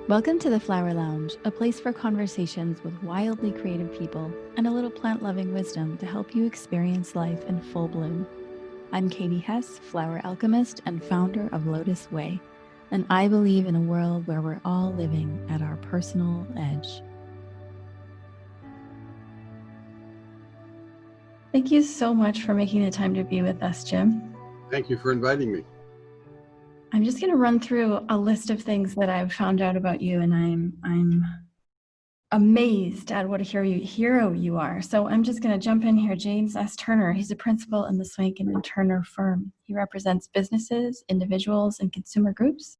Welcome to the Flowerlounge, a place for conversations with wildly creative people and a little plant-loving wisdom to help you experience life in full bloom. I'm Katie Hess, flower alchemist and founder of LOTUSWEI, and I believe in a world where we're all living at our personal edge. Thank you so much for making the time to be with us, Jim. Thank you for inviting me. I'm just going to run through a list of things that I've found out about you, and I'm amazed at what a hero you are. So I'm just going to jump in here. James S. Turner, he's a principal in the Swankin and Turner firm. He represents businesses, individuals, and consumer groups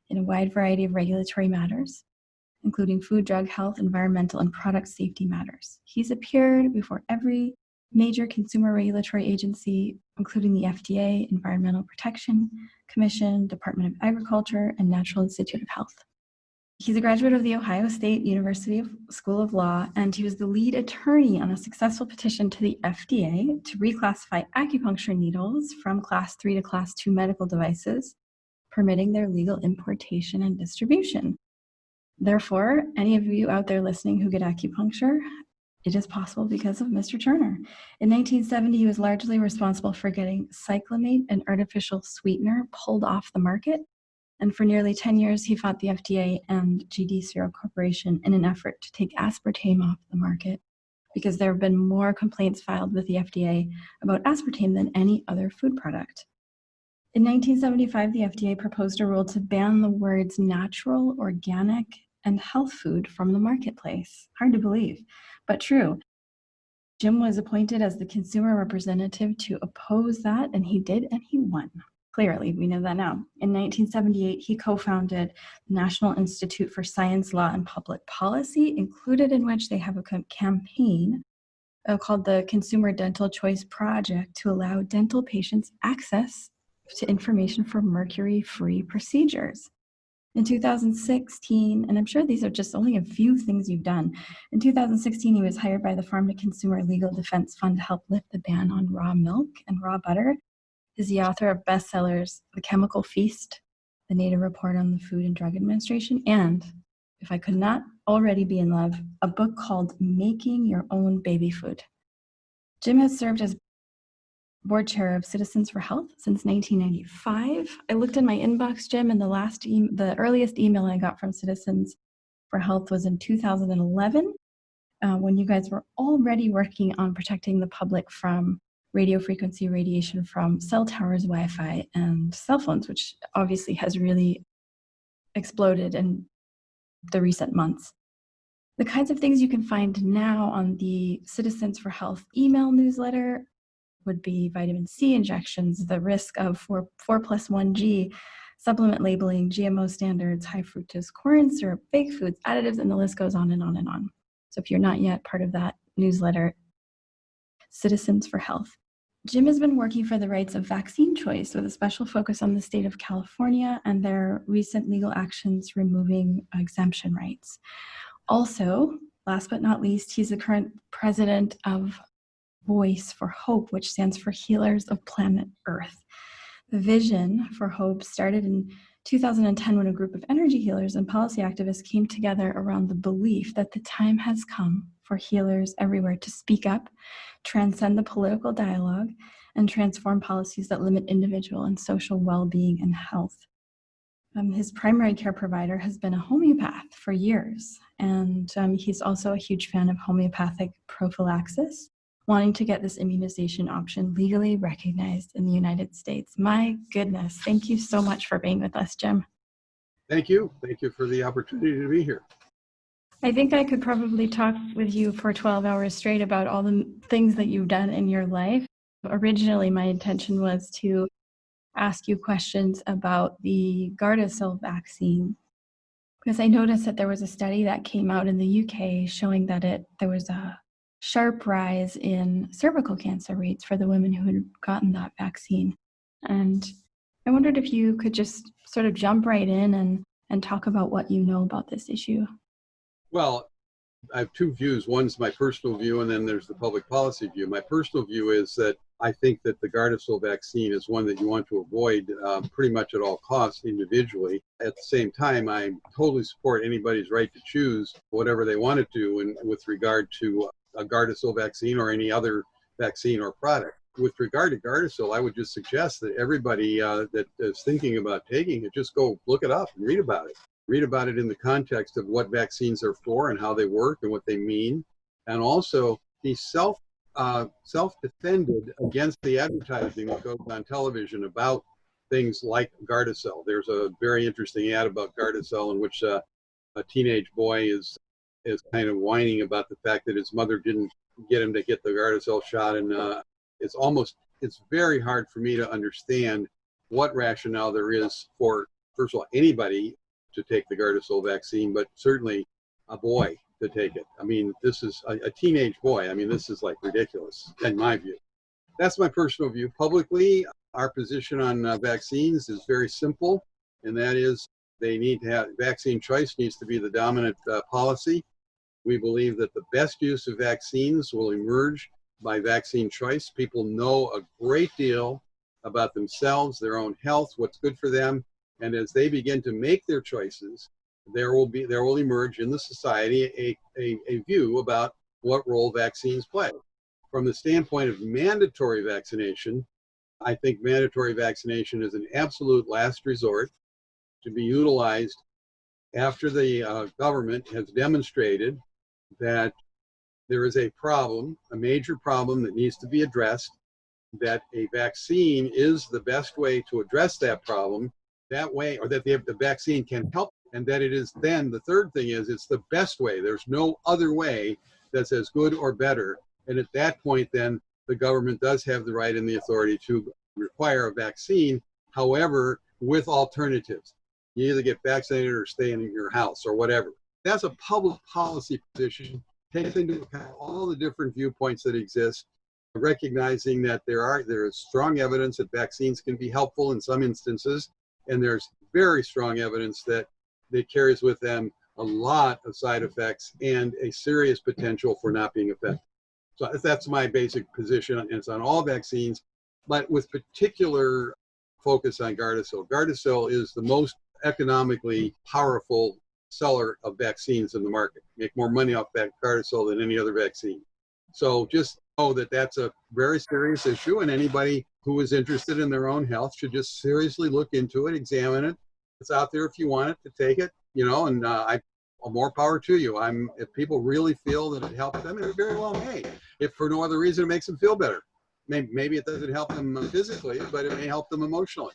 in a wide variety of regulatory matters, including food, drug, health, environmental, and product safety matters. He's appeared before every major consumer regulatory agency, including the FDA, Environmental Protection Commission, Department of Agriculture, and National Institute of Health. He's a graduate of the Ohio State University School of Law, and he was the lead attorney on a successful petition to the FDA to reclassify acupuncture needles from Class 3 to Class 2 medical devices, permitting their legal importation and distribution. Therefore, any of you out there listening who get acupuncture, it is possible because of Mr. Turner. In 1970, he was largely responsible for getting cyclamate, an artificial sweetener, pulled off the market. And for nearly 10 years, he fought the FDA and GD Serum Corporation in an effort to take aspartame off the market, because there have been more complaints filed with the FDA about aspartame than any other food product. In 1975, the FDA proposed a rule to ban the words natural, organic, and health food from the marketplace. Hard to believe, but true. Jim was appointed as the consumer representative to oppose that, and he did, and he won. Clearly, we know that now. In 1978, he co-founded the National Institute for Science, Law, and Public Policy, included in which they have a campaign called the Consumer Dental Choice Project to allow dental patients access to information for mercury-free procedures. In 2016, and I'm sure these are just only a few things you've done, in 2016, he was hired by the Farm to Consumer Legal Defense Fund to help lift the ban on raw milk and raw butter. He's the author of bestsellers The Chemical Feast, The Native Report on the Food and Drug Administration, and, if I could not already be in love, a book called Making Your Own Baby Food. Jim has served as board chair of Citizens for Health since 1995. I looked in my inbox, Jim, and the earliest email I got from Citizens for Health was in 2011, when you guys were already working on protecting the public from radio frequency radiation from cell towers, Wi-Fi, and cell phones, which obviously has really exploded in the recent months. The kinds of things you can find now on the Citizens for Health email newsletter would be vitamin C injections, the risk of 4+1G, supplement labeling, GMO standards, high fructose corn syrup, fake foods, additives, and the list goes on and on and on. So if you're not yet part of that newsletter, Citizens for Health. Jim has been working for the rights of vaccine choice with a special focus on the state of California and their recent legal actions removing exemption rights. Also, last but not least, he's the current president of Voice for Hope, which stands for Healers of Planet Earth. The vision for Hope started in 2010 when a group of energy healers and policy activists came together around the belief that the time has come for healers everywhere to speak up, transcend the political dialogue, and transform policies that limit individual and social well-being and health. His primary care provider has been a homeopath for years, and he's also a huge fan of homeopathic prophylaxis, wanting to get this immunization option legally recognized in the United States. My goodness, thank you so much for being with us, Jim. Thank you. Thank you for the opportunity to be here. I think I could probably talk with you for 12 hours straight about all the things that you've done in your life. Originally, my intention was to ask you questions about the Gardasil vaccine, because I noticed that there was a study that came out in the UK showing that there was a sharp rise in cervical cancer rates for the women who had gotten that vaccine. And I wondered if you could just sort of jump right in and talk about what you know about this issue. Well, I have two views. One's my personal view, and then there's the public policy view. My personal view is that I think that the Gardasil vaccine is one that you want to avoid pretty much at all costs individually. At the same time, I totally support anybody's right to choose whatever they want to do with regard to a Gardasil vaccine or any other vaccine or product. With regard to Gardasil, I would just suggest that everybody that is thinking about taking it, just go look it up and read about it. Read about it in the context of what vaccines are for and how they work and what they mean. And also be self-defended against the advertising that goes on television about things like Gardasil. There's a very interesting ad about Gardasil in which a teenage boy is kind of whining about the fact that his mother didn't get him to get the Gardasil shot, and it's very hard for me to understand what rationale there is for, first of all, anybody to take the Gardasil vaccine, but certainly a boy to take it. I mean, this is a teenage boy. I mean, this is like ridiculous in my view. That's my personal view. Publicly, our position on vaccines is very simple, and that is they need to have vaccine choice needs to be the dominant policy. We believe that the best use of vaccines will emerge by vaccine choice. People know a great deal about themselves, their own health, what's good for them, and as they begin to make their choices, there will emerge in the society a view about what role vaccines play. From the standpoint of mandatory vaccination, I think mandatory vaccination is an absolute last resort to be utilized after the government has demonstrated that there is a problem, a major problem that needs to be addressed, that a vaccine is the best way to address that problem, that way, or that the vaccine can help, and that it is then, the third thing is, it's the best way. There's no other way that's as good or better. And at that point, then, the government does have the right and the authority to require a vaccine, however, with alternatives. You either get vaccinated or stay in your house or whatever. That's a public policy position. Takes into account all the different viewpoints that exist, recognizing that there is strong evidence that vaccines can be helpful in some instances, and there's very strong evidence that it carries with them a lot of side effects and a serious potential for not being effective. So that's my basic position, and it's on all vaccines, but with particular focus on Gardasil. Gardasil is the most economically powerful seller of vaccines in the market. Make more money off that Gardasil than any other vaccine. So just know that that's a very serious issue, and anybody who is interested in their own health should just seriously look into it, examine it. It's out there if you want it to take it, and more power to you. If people really feel that it helps them, it very well may. If for no other reason, it makes them feel better. Maybe it doesn't help them physically, but it may help them emotionally.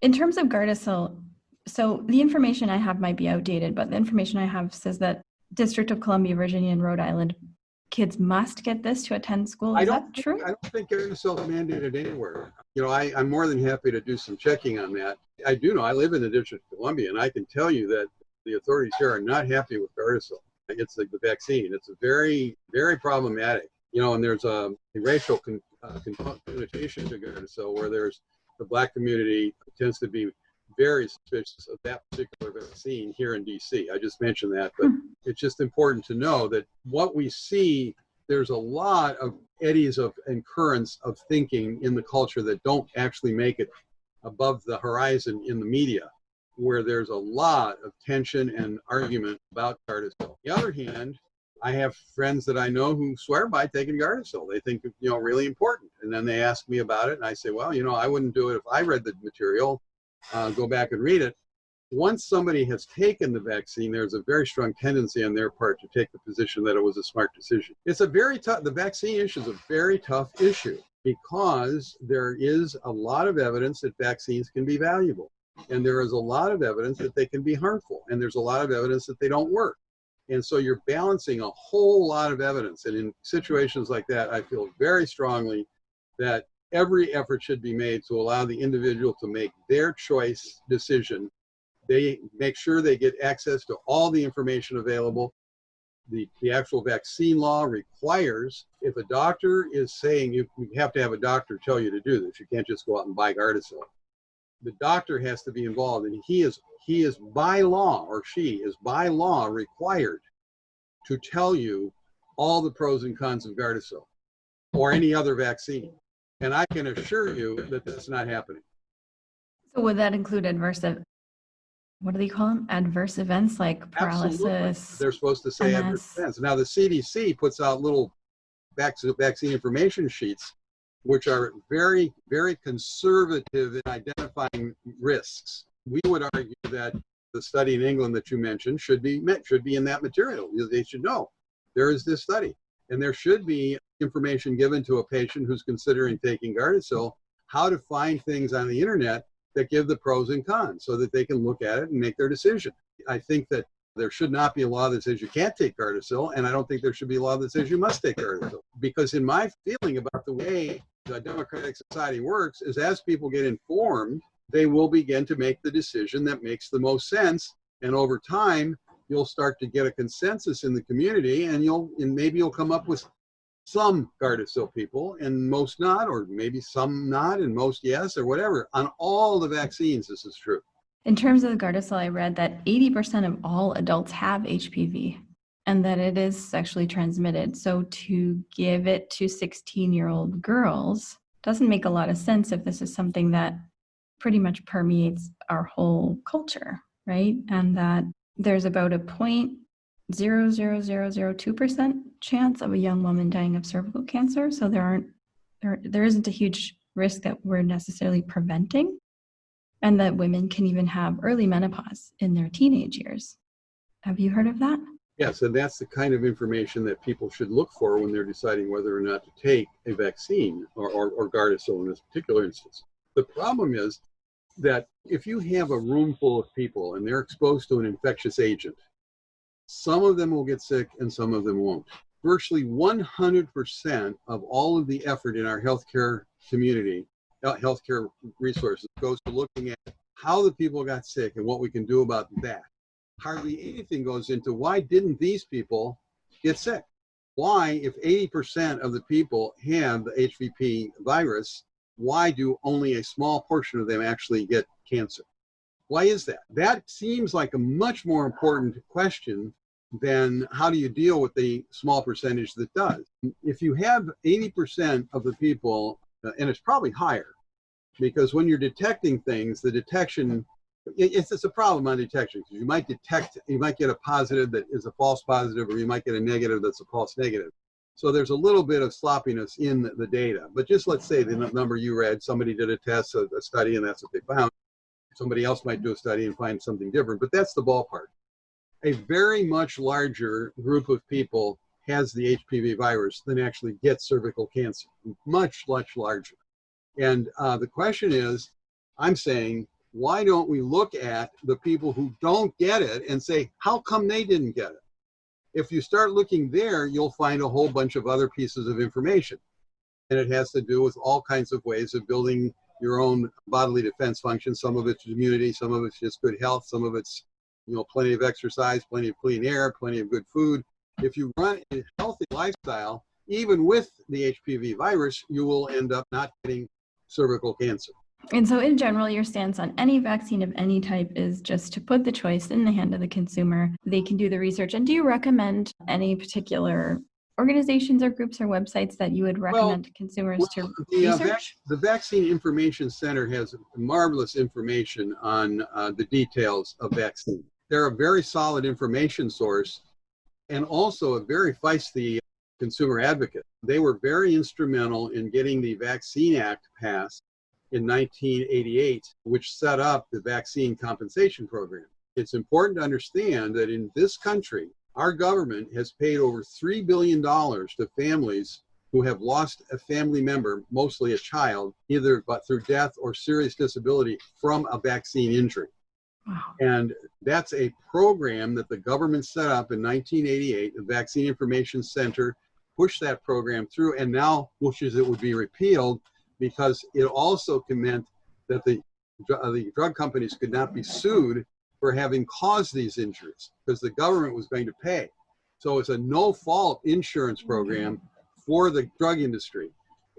In terms of Gardasil, so the information I have might be outdated, but the information I have says that District of Columbia, Virginia, and Rhode Island kids must get this to attend school. Is that true? I don't think Gardasil is mandated anywhere. I'm more than happy to do some checking on that. I do know, I live in the District of Columbia, and I can tell you that the authorities here are not happy with Gardasil. It's like the vaccine. It's a very, very problematic. And there's a racial connotation to Gardasil, where there's the Black community tends to be very suspicious of that particular vaccine here in DC. I just mentioned that, but it's just important to know that what we see, there's a lot of eddies and currents of thinking in the culture that don't actually make it above the horizon in the media, where there's a lot of tension and argument about Gardasil. On the other hand, I have friends that I know who swear by taking Gardasil. They think it's really important. And then they ask me about it, and I say, well, I wouldn't do it if I read the material. Go back and read it. Once somebody has taken the vaccine, there's a very strong tendency on their part to take the position that it was a smart decision. The vaccine issue is a very tough issue because there is a lot of evidence that vaccines can be valuable. And there is a lot of evidence that they can be harmful. And there's a lot of evidence that they don't work. And so you're balancing a whole lot of evidence. And in situations like that, I feel very strongly that every effort should be made to allow the individual to make their choice decision. They make sure they get access to all the information available. The actual vaccine law requires, if a doctor is saying you have to have a doctor tell you to do this, you can't just go out and buy Gardasil. The doctor has to be involved, and he is by law, or she is by law required to tell you all the pros and cons of Gardasil or any other vaccine. And I can assure you that that's not happening. So would that include what do they call them? Adverse events like Absolutely. paralysis? They're supposed to say adverse MS? events. Now, the CDC puts out little vaccine information sheets, which are very, very conservative in identifying risks. We would argue that the study in England that you mentioned should be in that material. They should know there is this study, and there should be information given to a patient who's considering taking Gardasil, how to find things on the internet that give the pros and cons so that they can look at it and make their decision. I think that there should not be a law that says you can't take Gardasil, and I don't think there should be a law that says you must take Gardasil. Because in my feeling about the way the democratic society works is as people get informed, they will begin to make the decision that makes the most sense. And over time, you'll start to get a consensus in the community, and maybe you'll come up with some Gardasil people and most not, or maybe some not and most yes, or whatever. On all the vaccines, this is true. In terms of the Gardasil, I read that 80% of all adults have HPV and that it is sexually transmitted. So to give it to 16-year-old girls doesn't make a lot of sense if this is something that pretty much permeates our whole culture, right? And that there's about a 0.00002% chance of a young woman dying of cervical cancer. So there isn't a huge risk that we're necessarily preventing, and that women can even have early menopause in their teenage years. Have you heard of that? Yes, and that's the kind of information that people should look for when they're deciding whether or not to take a vaccine or Gardasil in this particular instance. The problem is that if you have a room full of people and they're exposed to an infectious agent, some of them will get sick and some of them won't. Virtually 100% of all of the effort in our healthcare community, healthcare resources, goes to looking at how the people got sick and what we can do about that. Hardly anything goes into why didn't these people get sick? Why, if 80% of the people have the HPV virus, why do only a small portion of them actually get cancer? Why is that? That seems like a much more important question than how do you deal with the small percentage that does. If you have 80% of the people, and it's probably higher, because when you're detecting things, the detection, it's a problem on detection, because you might get a positive that is a false positive, or you might get a negative that's a false negative. So there's a little bit of sloppiness in the data. But just let's say the number you read, somebody did a test, a study, and that's what they found. Somebody else might do a study and find something different, but that's the ballpark. A very much larger group of people has the HPV virus than actually gets cervical cancer, much, much larger. And the question is, I'm saying, why don't we look at the people who don't get it and say, how come they didn't get it? If you start looking there, you'll find a whole bunch of other pieces of information. And it has to do with all kinds of ways of building your own bodily defense function. Some of it's immunity, some of it's just good health, some of it's plenty of exercise, plenty of clean air, plenty of good food. If you run a healthy lifestyle, even with the HPV virus, you will end up not getting cervical cancer. And so in general, your stance on any vaccine of any type is just to put the choice in the hand of the consumer. They can do the research. And do you recommend any particular organizations or groups or websites that you would recommend to consumers to research? The Vaccine Information Center has marvelous information on the details of vaccine. They're a very solid information source and also a very feisty consumer advocate. They were very instrumental in getting the Vaccine Act passed in 1988, which set up the vaccine compensation program. It's important to understand that in this country, our government has paid over $3 billion to families who have lost a family member, mostly a child, either but through death or serious disability from a vaccine injury. Wow. And that's a program that the government set up in 1988. The Vaccine Information Center pushed that program through and now wishes it would be repealed, because it also meant that the drug companies could not be sued for having caused these injuries, because the government was going to pay. So it's a no-fault insurance program for the drug industry.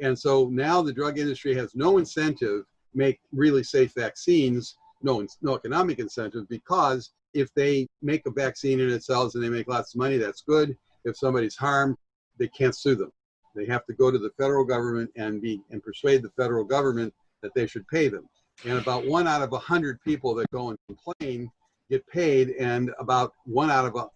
And so now the drug industry has no incentive to make really safe vaccines, no economic incentive, because if they make a vaccine and it sells and they make lots of money, that's good. If somebody's harmed, they can't sue them. They have to go to the federal government and persuade the federal government that they should pay them. And about 1 out of 100 people that go and complain get paid, and about 1 out of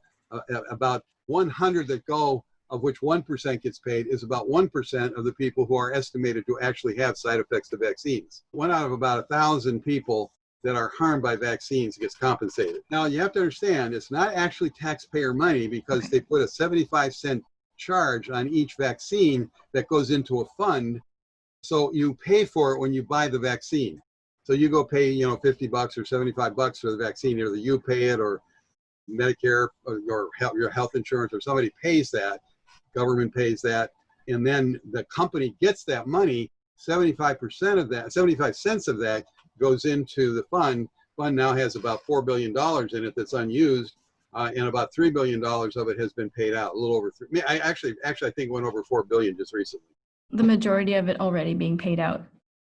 about 100 that go, of which 1% gets paid, is about 1% of the people who are estimated to actually have side effects to vaccines. 1 out of about 1,000 people that are harmed by vaccines gets compensated. Now, you have to understand, it's not actually taxpayer money, because they put a 75-cent charge on each vaccine that goes into a fund. So you pay for it when you buy the vaccine. So you go pay, you know, $50 or $75 for the vaccine. Either you pay it, or Medicare, or your health insurance, or somebody pays that. Government pays that, and then the company gets that money. 75% of that, 75 cents of that, goes into the fund. Fund now has about $4 billion in it that's unused, and about $3 billion of it has been paid out. A little over three. I think it went over $4 billion just recently. The majority of it already being paid out.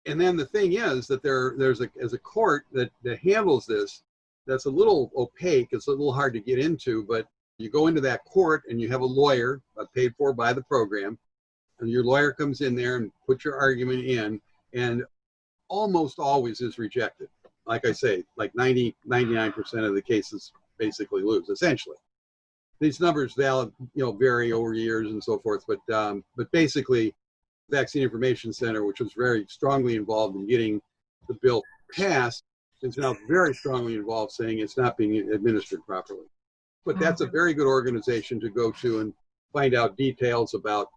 And then the thing is that there's a court that handles this. That's a little opaque. It's a little hard to get into, but you go into that court and you have a lawyer paid for by the program, and your lawyer comes in there and puts your argument in, and almost always is rejected. Like I say, like 99% of the cases basically lose, essentially. These numbers vary over years and so forth, but basically, Vaccine Information Center, which was very strongly involved in getting the bill passed, is now very strongly involved saying it's not being administered properly. But that's a very good organization to go to and find out details about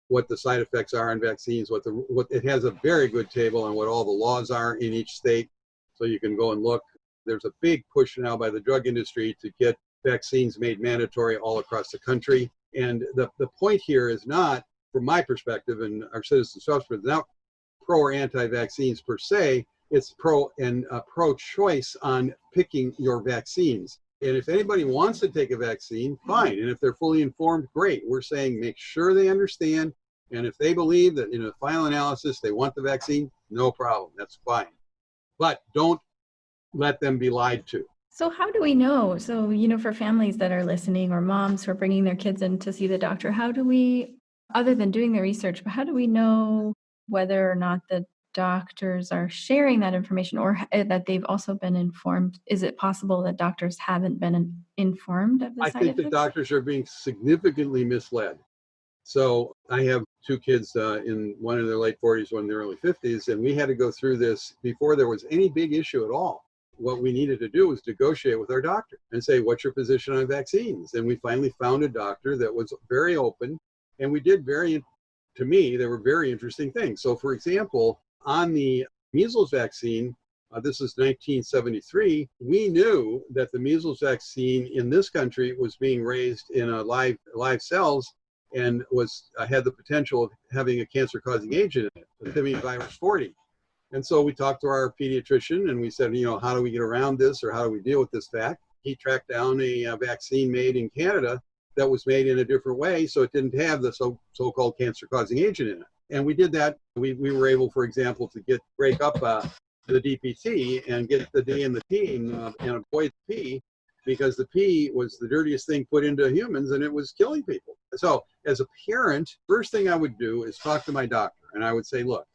what the side effects are on vaccines. What it has a very good table on what all the laws are in each state, so you can go and look. There's a big push now by the drug industry to get vaccines made mandatory all across the country. And the point here is not, from my perspective and our citizens' perspective, not pro or anti-vaccines per se. It's pro-choice on picking your vaccines. And if anybody wants to take a vaccine, fine. And if they're fully informed, great. We're saying make sure they understand. And if they believe that in a final analysis they want the vaccine, no problem. That's fine. But don't let them be lied to. So how do we know? So, for families that are listening, or moms who are bringing their kids in to see the doctor, how do we, other than doing the research, but how do we know whether or not the doctors are sharing that information, or that they've also been informed? Is it possible that doctors haven't been informed of the side effects? I think that doctors are being significantly misled. So I have two kids, one in their late 40s, one in their early 50s, and we had to go through this before there was any big issue at all. What we needed to do was negotiate with our doctor and say, what's your position on vaccines? And we finally found a doctor that was very open, and we did to me, there were very interesting things. So for example, on the measles vaccine, this is 1973, we knew that the measles vaccine in this country was being raised in live cells and had the potential of having a cancer-causing agent in it, the simian virus 40. And so we talked to our pediatrician and we said, how do we get around this, or how do we deal with this fact? He tracked down a vaccine made in Canada that was made in a different way, so it didn't have the so-called cancer-causing agent in it. And we did that. We were able, for example, to break up the DPT and get the D and the T and avoid the P, because the P was the dirtiest thing put into humans and it was killing people. So as a parent, first thing I would do is talk to my doctor, and I would say, look,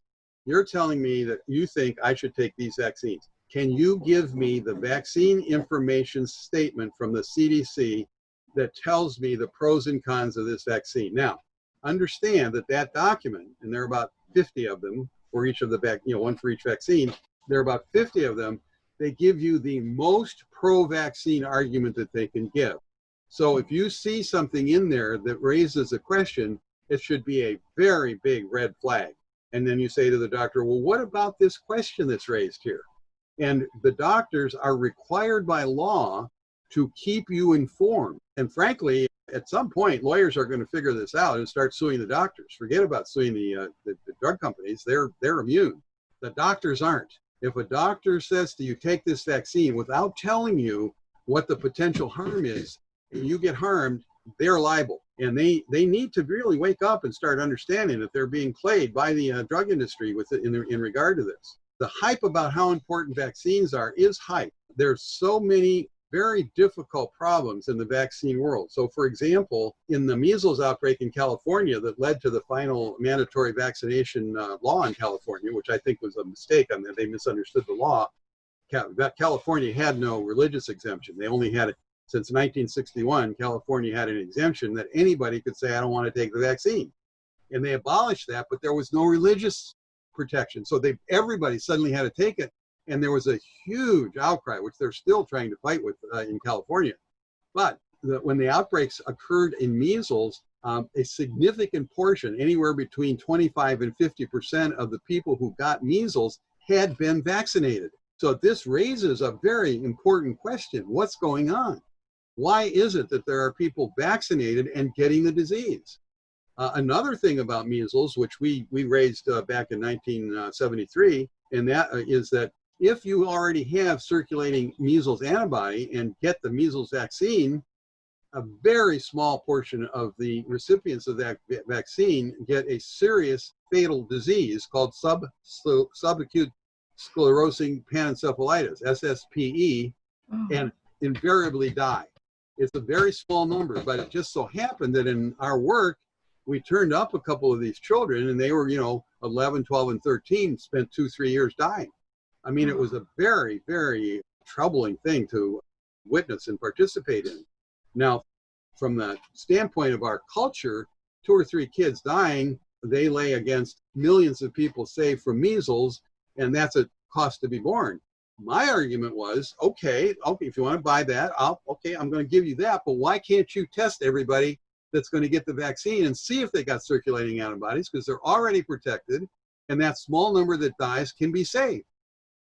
you're telling me that you think I should take these vaccines. Can you give me the vaccine information statement from the CDC that tells me the pros and cons of this vaccine? Now, understand that document, and there are about 50 of them for each of the one for each vaccine. There are about 50 of them. They give you the most pro-vaccine argument that they can give. So if you see something in there that raises a question, it should be a very big red flag. And then you say to the doctor, well, what about this question that's raised here? And the doctors are required by law to keep you informed. And frankly, at some point, lawyers are going to figure this out and start suing the doctors. Forget about suing the drug companies. They're immune. The doctors aren't. If a doctor says to you, take this vaccine without telling you what the potential harm is, and you get harmed, they're liable. And they need to really wake up and start understanding that they're being played by the drug industry in regard to this. The hype about how important vaccines are is hype. There's so many very difficult problems in the vaccine world. So for example, in the measles outbreak in California that led to the final mandatory vaccination law in California, which I think was a mistake. I mean, they misunderstood the law. California had no religious exemption. They only had it since 1961. California had an exemption that anybody could say, I don't want to take the vaccine. And they abolished that, but there was no religious protection. So everybody suddenly had to take it. And there was a huge outcry, which they're still trying to fight with in California. But when the outbreaks occurred in measles, a significant portion, anywhere between 25 and 50% of the people who got measles had been vaccinated. So this raises a very important question. What's going on? Why is it that there are people vaccinated and getting the disease? Another thing about measles, which we raised back in 1973, and that is that if you already have circulating measles antibody and get the measles vaccine, a very small portion of the recipients of that vaccine get a serious fatal disease called subacute sclerosing panencephalitis, SSPE, and invariably die. It's a very small number, but it just so happened that in our work, we turned up a couple of these children and they were, 11, 12, and 13, spent 2-3 years dying. I mean, it was a very, very troubling thing to witness and participate in. Now, from the standpoint of our culture, 2 or 3 kids dying, they lay against millions of people saved from measles, and that's a cost to be borne. My argument was, okay, if you want to buy that, I'm going to give you that, but why can't you test everybody that's going to get the vaccine and see if they got circulating antibodies, because they're already protected, and that small number that dies can be saved.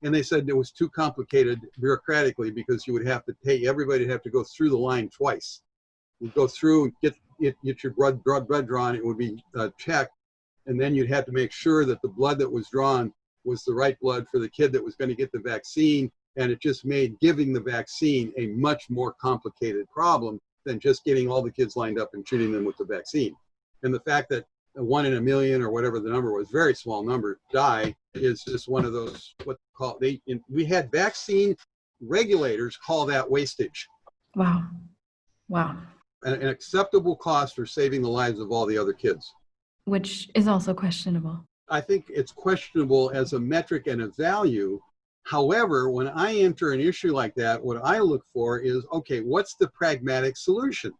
And they said it was too complicated bureaucratically because you would have to pay everybody to have to go through the line twice. You'd go through and get your blood drawn, it would be checked, and then you'd have to make sure that the blood that was drawn was the right blood for the kid that was going to get the vaccine, and it just made giving the vaccine a much more complicated problem than just getting all the kids lined up and treating them with the vaccine. And the fact that 1 in a million or whatever the number was, very small number, die is just one of those, we had vaccine regulators call that wastage. Wow. An acceptable cost for saving the lives of all the other kids. Which is also questionable. I think it's questionable as a metric and a value. However, when I enter an issue like that, what I look for is, okay, what's the pragmatic solution?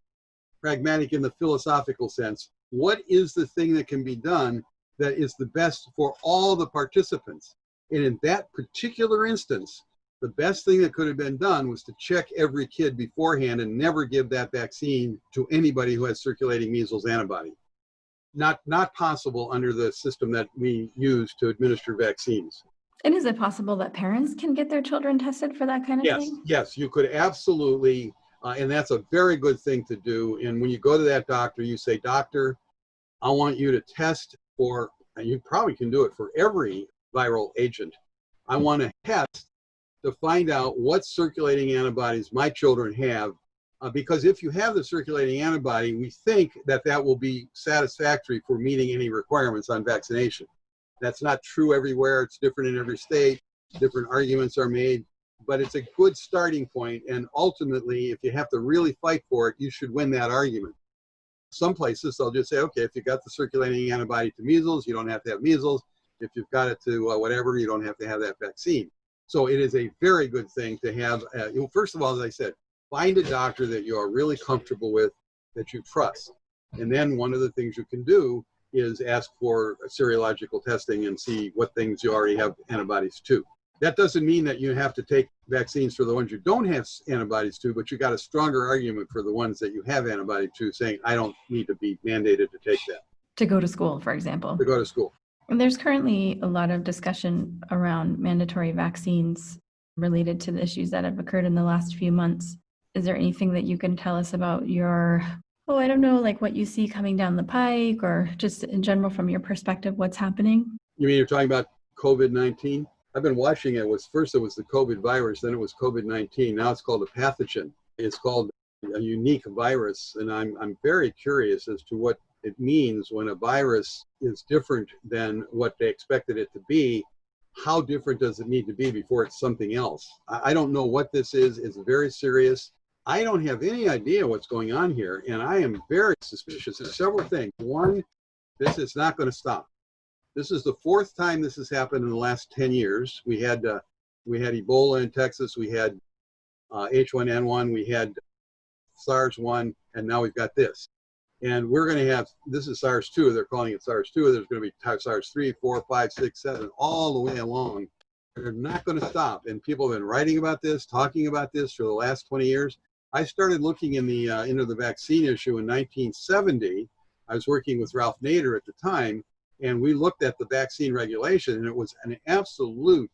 Pragmatic in the philosophical sense. What is the thing that can be done that is the best for all the participants? And in that particular instance, the best thing that could have been done was to check every kid beforehand and never give that vaccine to anybody who has circulating measles antibody. Not possible under the system that we use to administer vaccines. And is it possible that parents can get their children tested for that kind of thing? Yes, you could absolutely, and that's a very good thing to do. And when you go to that doctor, you say, doctor, I want you to test for, and you probably can do it for every viral agent. I want to test to find out what circulating antibodies my children have, because if you have the circulating antibody, we think that will be satisfactory for meeting any requirements on vaccination. That's not true everywhere. It's different in every state. Different arguments are made, but it's a good starting point. And ultimately, if you have to really fight for it, you should win that argument. Some places, they'll just say, okay, if you got the circulating antibody to measles, you don't have to have measles. If you've got it to whatever, you don't have to have that vaccine. So it is a very good thing to have, first of all, as I said, find a doctor that you are really comfortable with, that you trust. And then one of the things you can do is ask for serological testing and see what things you already have antibodies to. That doesn't mean that you have to take vaccines for the ones you don't have antibodies to, but you got a stronger argument for the ones that you have antibody to, saying, I don't need to be mandated to take that. To go to school, for example. To go to school. And there's currently a lot of discussion around mandatory vaccines related to the issues that have occurred in the last few months. Is there anything that you can tell us about your, I don't know, like what you see coming down the pike, or just in general from your perspective, what's happening? You mean you're talking about COVID-19? I've been watching it. First it was the COVID virus, then it was COVID-19. Now it's called a pathogen. It's called a unique virus, and I'm very curious as to what it means when a virus is different than what they expected it to be. how different does it need to be before it's something else? I don't know what this is. It's very serious. I don't have any idea what's going on here, and I am very suspicious. There's several things. One, this is not going to stop. This is the fourth time this has happened in the last 10 years. We had Ebola in Texas. We had H1N1. We had SARS-1, and now we've got this. And we're going to have, this is SARS-2. They're calling it SARS-2. There's going to be SARS-3, 4, 5, 6, 7, all the way along. They're not going to stop. And people have been writing about this, talking about this for the last 20 years. I started looking into the vaccine issue in 1970. I was working with Ralph Nader at the time, and we looked at the vaccine regulation, and it was an absolute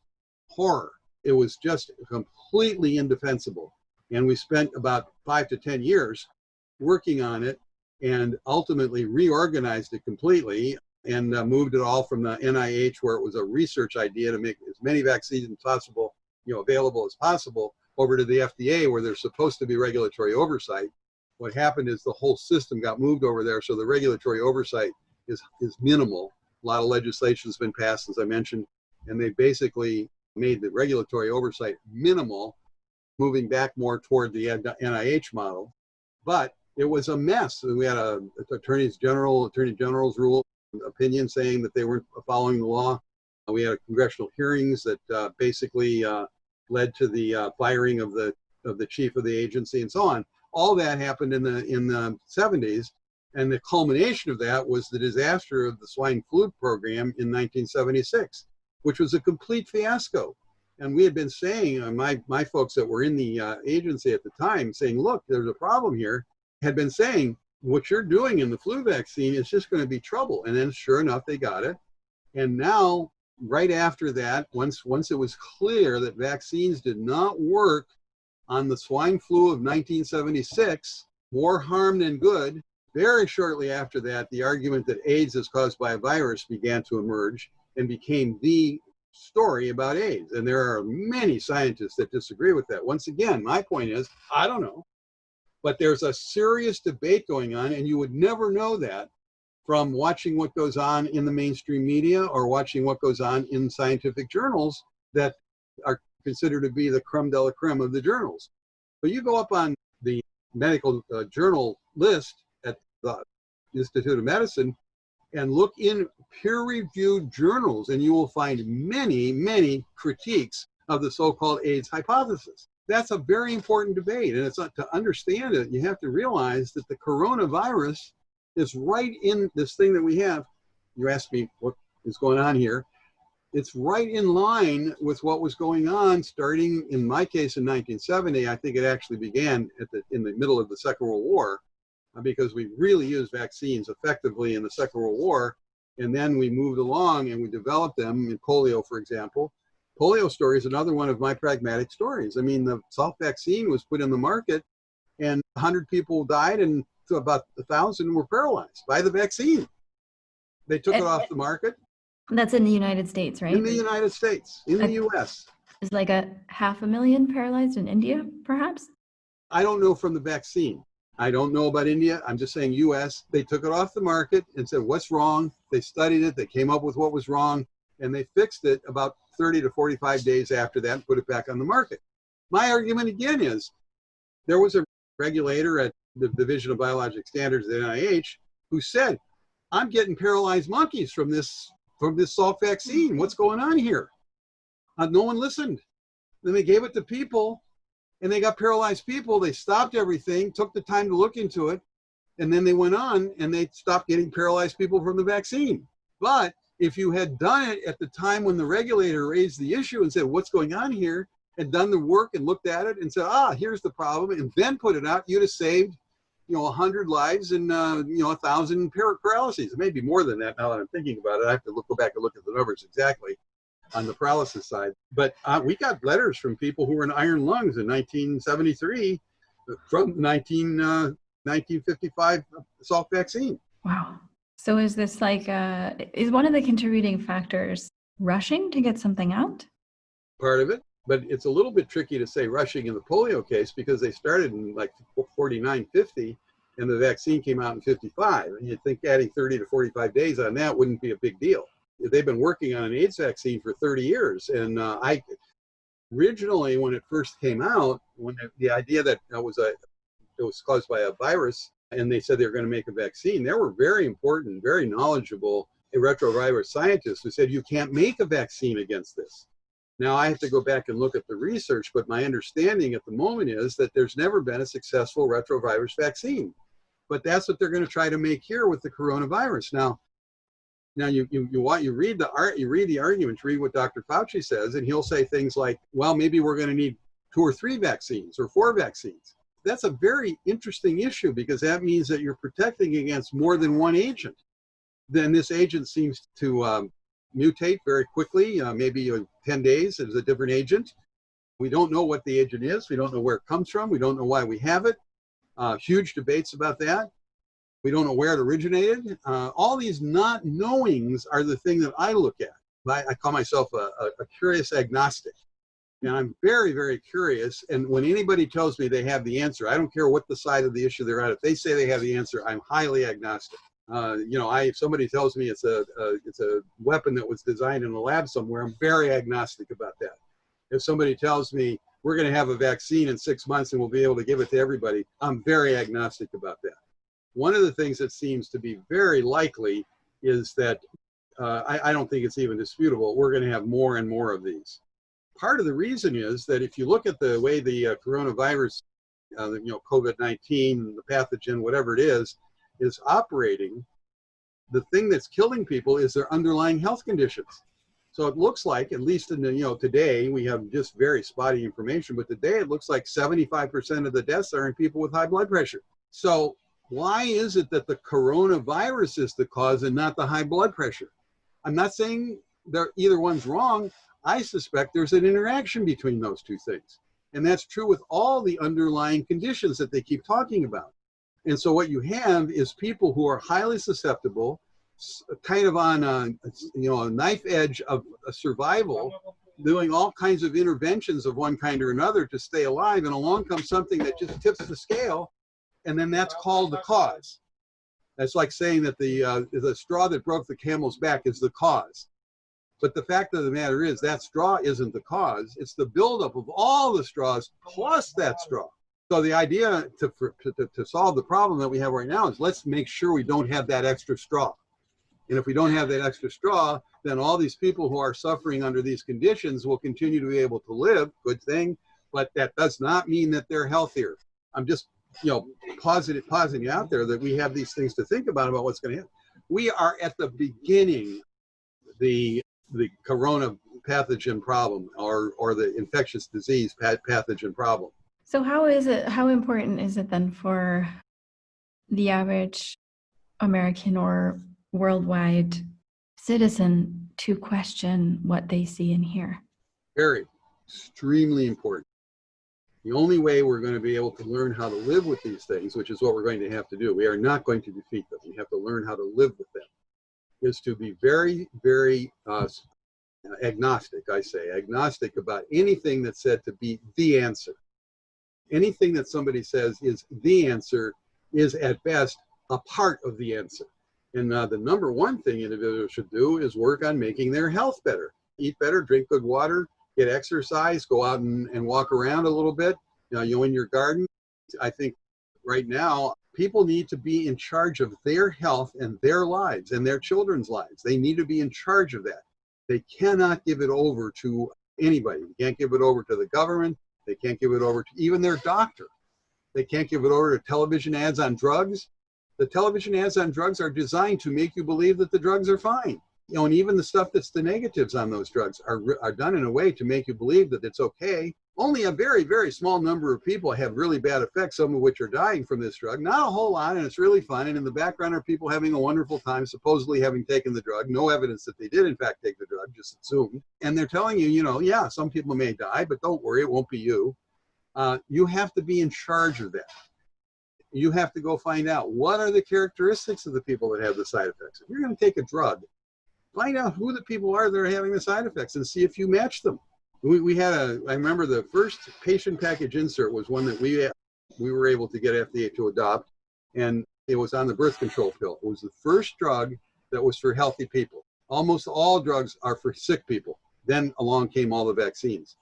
horror. It was just completely indefensible. And we spent about 5 to 10 years working on it and ultimately reorganized it completely and moved it all from the NIH, where it was a research idea, to make as many vaccines as possible, available as possible, over to the FDA, where there's supposed to be regulatory oversight. What happened is the whole system got moved over there, so the regulatory oversight is minimal. A lot of legislation has been passed, as I mentioned, and they basically made the regulatory oversight minimal, moving back more toward the NIH model. But it was a mess. We had an attorney general's rule opinion saying that they weren't following the law. We had congressional hearings that basically led to the firing of the chief of the agency and so on. All that happened in the 70s, and the culmination of that was the disaster of the swine flu program in 1976, which was a complete fiasco. And we had been saying, my folks that were in the agency at the time, saying, look, there's a problem here, had been saying, what you're doing in the flu vaccine is just going to be trouble. And then sure enough, they got it. And now, right after that, once it was clear that vaccines did not work on the swine flu of 1976, more harm than good, very shortly after that, the argument that AIDS is caused by a virus began to emerge and became the story about AIDS. And there are many scientists that disagree with that. Once again, my point is, I don't know. But there's a serious debate going on, and you would never know that from watching what goes on in the mainstream media or watching what goes on in scientific journals that are considered to be the creme de la creme of the journals. But you go up on the medical journal list at the Institute of Medicine and look in peer-reviewed journals, and you will find many, many critiques of the so-called AIDS hypothesis. That's a very important debate, and it's not, to understand it, you have to realize that the coronavirus is right in this thing that we have. You asked me what is going on here. It's right in line with what was going on starting, in my case, in 1970. I think it actually began in the middle of the Second World War, because we really used vaccines effectively in the Second World War, and then we moved along and we developed them in polio, for example. Polio story is another one of my pragmatic stories. I mean, the Salk vaccine was put in the market, and 100 people died, and about 1,000 were paralyzed by the vaccine. They took it off the market. That's in the United States, right? In the United States, in the U.S. Is like 500,000 paralyzed in India, perhaps? I don't know from the vaccine. I don't know about India. I'm just saying U.S. They took it off the market and said, what's wrong? They studied it. They came up with what was wrong, and they fixed it about 30 to 45 days after that and put it back on the market. My argument again is there was a regulator at the Division of Biologic Standards at the NIH who said, I'm getting paralyzed monkeys from this Salk vaccine. What's going on here? No one listened. Then they gave it to people, and they got paralyzed people. They stopped everything, took the time to look into it, and then they went on and they stopped getting paralyzed people from the vaccine. But if you had done it at the time when the regulator raised the issue and said, what's going on here, and done the work and looked at it and said, here's the problem, and then put it out, you'd have saved, 100 lives and, 1,000 paralyses. Maybe more than that now that I'm thinking about it. I have to go back and look at the numbers exactly on the paralysis side. But we got letters from people who were in iron lungs in 1973 from 1955 Salk vaccine. Wow. So is this is one of the contributing factors rushing to get something out? Part of it, but it's a little bit tricky to say rushing in the polio case because they started in 49, 50, and the vaccine came out in 55. And you'd think adding 30 to 45 days on that wouldn't be a big deal. they've been working on an AIDS vaccine for 30 years. And originally, when it first came out, when the idea that it was caused by a virus, and they said they were going to make a vaccine, there were very important, very knowledgeable retrovirus scientists who said you can't make a vaccine against this. Now, I have to go back and look at the research, but my understanding at the moment is that there's never been a successful retrovirus vaccine. But that's what they're going to try to make here with the coronavirus. Now you read the arguments, read what Dr. Fauci says, and he'll say things like, well, maybe we're going to need 2 or 3 vaccines or 4 vaccines. That's a very interesting issue, because that means that you're protecting against more than one agent. Then this agent seems to mutate very quickly, maybe 10 days is a different agent. We don't know what the agent is. We don't know where it comes from. We don't know why we have it. Huge debates about that. We don't know where it originated. All these not knowings are the thing that I look at. I call myself a curious agnostic. And I'm very, very curious. And when anybody tells me they have the answer, I don't care what the side of the issue they're at. If they say they have the answer, I'm highly agnostic. If somebody tells me it's a weapon that was designed in a lab somewhere, I'm very agnostic about that. If somebody tells me we're going to have a vaccine in 6 months and we'll be able to give it to everybody, I'm very agnostic about that. One of the things that seems to be very likely is that I don't think it's even disputable. We're going to have more and more of these. Part of the reason is that if you look at the way the coronavirus, COVID-19, the pathogen, whatever it is operating, the thing that's killing people is their underlying health conditions. So it looks like, at least in the, today, we have just very spotty information, but today it looks like 75% of the deaths are in people with high blood pressure. So why is it that the coronavirus is the cause and not the high blood pressure? I'm not saying either one's wrong. I suspect there's an interaction between those two things. And that's true with all the underlying conditions that they keep talking about. And so what you have is people who are highly susceptible, kind of on a knife edge of a survival, doing all kinds of interventions of one kind or another to stay alive, and along comes something that just tips the scale, and then that's called the cause. That's like saying that the straw that broke the camel's back is the cause. But the fact of the matter is that straw isn't the cause. It's the buildup of all the straws plus that straw. So the idea to solve the problem that we have right now is let's make sure we don't have that extra straw. And if we don't have that extra straw, then all these people who are suffering under these conditions will continue to be able to live, good thing, but that does not mean that they're healthier. I'm just, positing out there that we have these things to think about what's going to happen. We are at the beginning, the corona pathogen problem or the infectious disease pathogen problem. So how important is it then for the average American or worldwide citizen to question what they see and hear? Very, extremely important. The only way we're going to be able to learn how to live with these things, which is what we're going to have to do, we are not going to defeat them. We have to learn how to live with them, is to be very, very agnostic, agnostic about anything that's said to be the answer. Anything that somebody says is the answer is at best a part of the answer. And the number one thing individuals should do is work on making their health better. Eat better, drink good water, get exercise, go out and walk around a little bit, in your garden. I think right now, people need to be in charge of their health and their lives and their children's lives. They need to be in charge of that. They cannot give it over to anybody. They can't give it over to the government. They can't give it over to even their doctor. They can't give it over to television ads on drugs. The television ads on drugs are designed to make you believe that the drugs are fine. And even the stuff that's the negatives on those drugs are done in a way to make you believe that it's okay. Only a very, very small number of people have really bad effects, some of which are dying from this drug. Not a whole lot, and it's really fun. And in the background are people having a wonderful time, supposedly having taken the drug. No evidence that they did, in fact, take the drug, just assumed. And they're telling you, yeah, some people may die, but don't worry, it won't be you. You have to be in charge of that. You have to go find out what are the characteristics of the people that have the side effects. If you're going to take a drug, find out who the people are that are having the side effects and see if you match them. I remember the first patient package insert was one that we were able to get FDA to adopt, and it was on the birth control pill. It was the first drug that was for healthy people. Almost all drugs are for sick people. Then along came all the vaccines.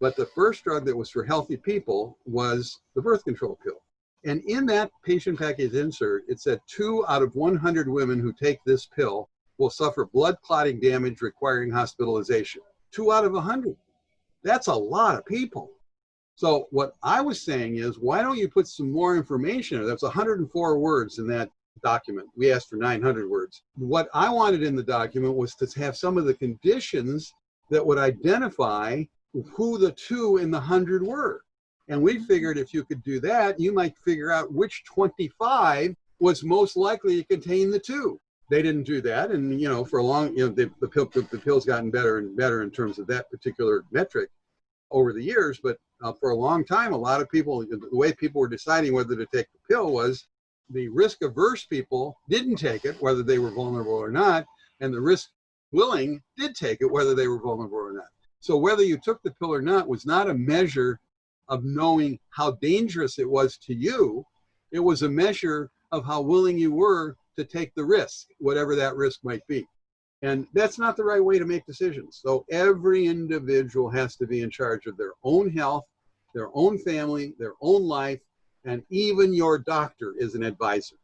But the first drug that was for healthy people was the birth control pill. And in that patient package insert, it said 2 out of 100 women who take this pill will suffer blood clotting damage requiring hospitalization. 2 out of 100. That's a lot of people. So what I was saying is, why don't you put some more information? That's 104 words in that document. We asked for 900 words. What I wanted in the document was to have some of the conditions that would identify who the 2 in the 100 were. And we figured if you could do that, you might figure out which 25 was most likely to contain the 2. They didn't do that. And, for a long, the pill's gotten better and better in terms of that particular metric over the years. But for a long time, a lot of people, the way people were deciding whether to take the pill was the risk-averse people didn't take it, whether they were vulnerable or not, and the risk-willing did take it, whether they were vulnerable or not. So whether you took the pill or not was not a measure of knowing how dangerous it was to you. It was a measure of how willing you were to take the risk, whatever that risk might be. And that's not the right way to make decisions. So every individual has to be in charge of their own health, their own family, their own life, and even your doctor is an advisor.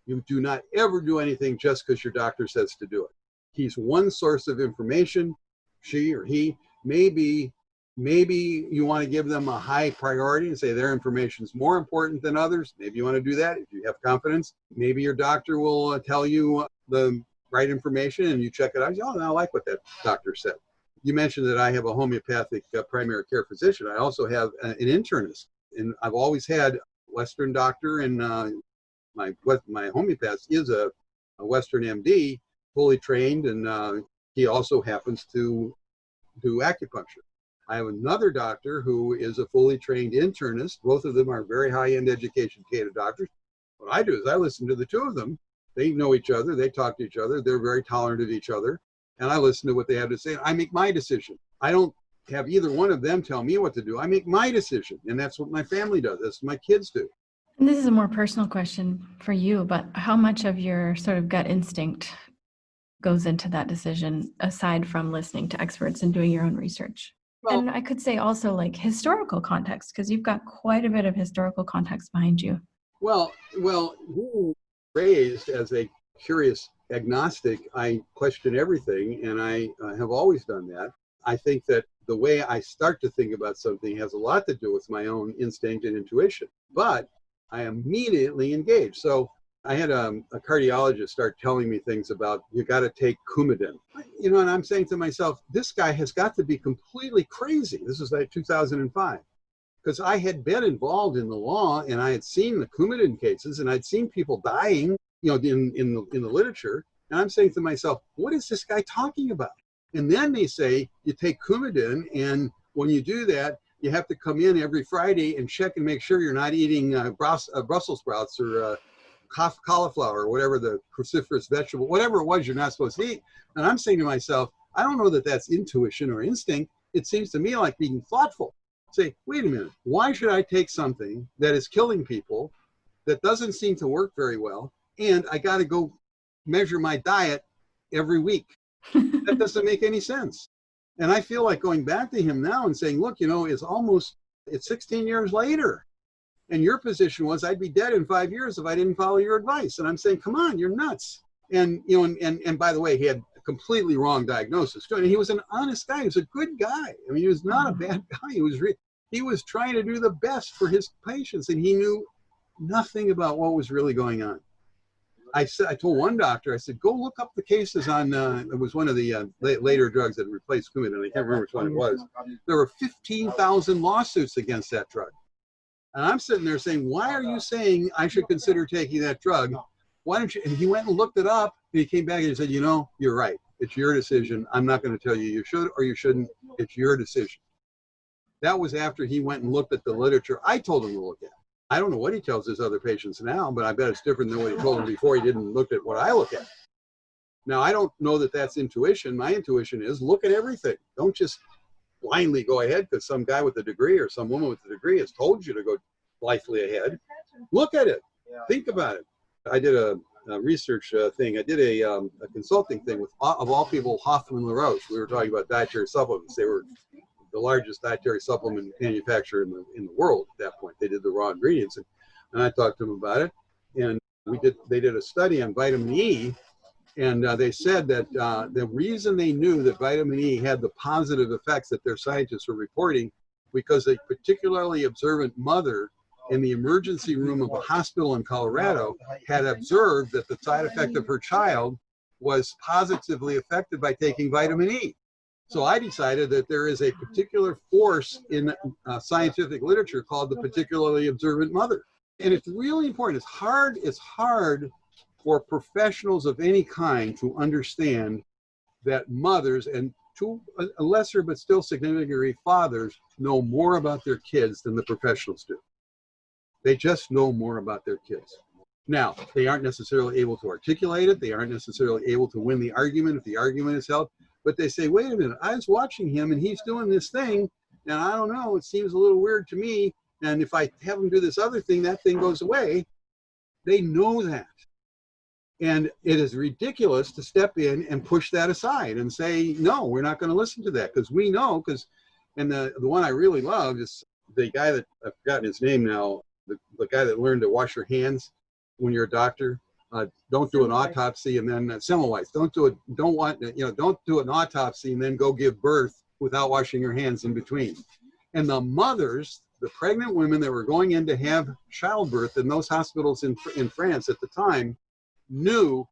You do not ever do anything just because your doctor says to do it. He's one source of information, she or he. Maybe you want to give them a high priority and say their information is more important than others. Maybe you want to do that if you have confidence. Maybe your doctor will tell you the right information and you check it out. Oh, I like what that doctor said. You mentioned that I have a homeopathic primary care physician. I also have an internist, and I've always had a Western doctor, and my homeopath is a Western MD, fully trained, and he also happens to do acupuncture. I have another doctor who is a fully trained internist. Both of them are very high-end educated doctors. What I do is I listen to the 2 of them. They know each other. They talk to each other. They're very tolerant of each other. And I listen to what they have to say. I make my decision. I don't have either one of them tell me what to do. I make my decision. And that's what my family does. That's what my kids do. And this is a more personal question for you, but how much of your sort of gut instinct goes into that decision aside from listening to experts and doing your own research? Well, and I could say also like historical context, because you've got quite a bit of historical context behind you. Well, being raised as a curious agnostic, I question everything, and I have always done that. I think that the way I start to think about something has a lot to do with my own instinct and intuition, but I immediately engage. So I had a cardiologist start telling me things about, you got to take Coumadin. And I'm saying to myself, this guy has got to be completely crazy. This is like 2005. Because I had been involved in the law, and I had seen the Coumadin cases, and I'd seen people dying, in the literature. And I'm saying to myself, what is this guy talking about? And then they say, you take Coumadin, and when you do that, you have to come in every Friday and check and make sure you're not eating Brussels sprouts or cauliflower or whatever the cruciferous vegetable, whatever it was you're not supposed to eat. And I'm saying to myself, I don't know that that's intuition or instinct. It seems to me like being thoughtful. Say, wait a minute, why should I take something that is killing people, that doesn't seem to work very well, and I got to go measure my diet every week? That doesn't make any sense. And I feel like going back to him now and saying, look, it's 16 years later. And your position was I'd be dead in 5 years if I didn't follow your advice. And I'm saying, come on, you're nuts. And and by the way, he had a completely wrong diagnosis. And he was an honest guy. He was a good guy. I mean, he was not a bad guy. He was trying to do the best for his patients, and he knew nothing about what was really going on. I told one doctor, I said, go look up the cases on, it was one of the later drugs that replaced Coumadin. I can't remember which one it was. There were 15,000 lawsuits against that drug. And I'm sitting there saying, why are you saying I should consider taking that drug? Why don't you? And he went and looked it up, and he came back and he said, you're right. It's your decision. I'm not going to tell you you should or you shouldn't. It's your decision. That was after he went and looked at the literature I told him to look at. I don't know what he tells his other patients now, but I bet it's different than what he told them before he didn't look at what I look at. Now, I don't know that that's intuition. My intuition is look at everything. Don't just blindly go ahead because some guy with a degree or some woman with a degree has told you to go blithely ahead. Look at it. Think about it. I did a research thing. I did a consulting thing with, of all people, Hoffman LaRoche. We were talking about dietary supplements. They were the largest dietary supplement manufacturer in the world at that point. They did the raw ingredients, and I talked to them about it. And they did a study on vitamin E, and they said that the reason they knew that vitamin E had the positive effects that their scientists were reporting, because a particularly observant mother in the emergency room of a hospital in Colorado had observed that the side effect of her child was positively affected by taking vitamin E. So I decided that there is a particular force in scientific literature called the particularly observant mother. And it's really important. It's hard for professionals of any kind to understand that mothers, and to a lesser but still significant degree fathers, know more about their kids than the professionals do. They just know more about their kids. Now, they aren't necessarily able to articulate it. They aren't necessarily able to win the argument if the argument is held. But they say, wait a minute, I was watching him and he's doing this thing, and I don't know, it seems a little weird to me. And if I have him do this other thing, that thing goes away. They know that. And it is ridiculous to step in and push that aside and say, no, we're not going to listen to that, because we know, and the one I really love is the guy that, I've forgotten his name now, the guy that learned to wash your hands when you're a doctor. Don't do an autopsy and then Semmelweis. Don't do an autopsy and then go give birth without washing your hands in between. And the mothers, the pregnant women that were going in to have childbirth in those hospitals in France at the time, knew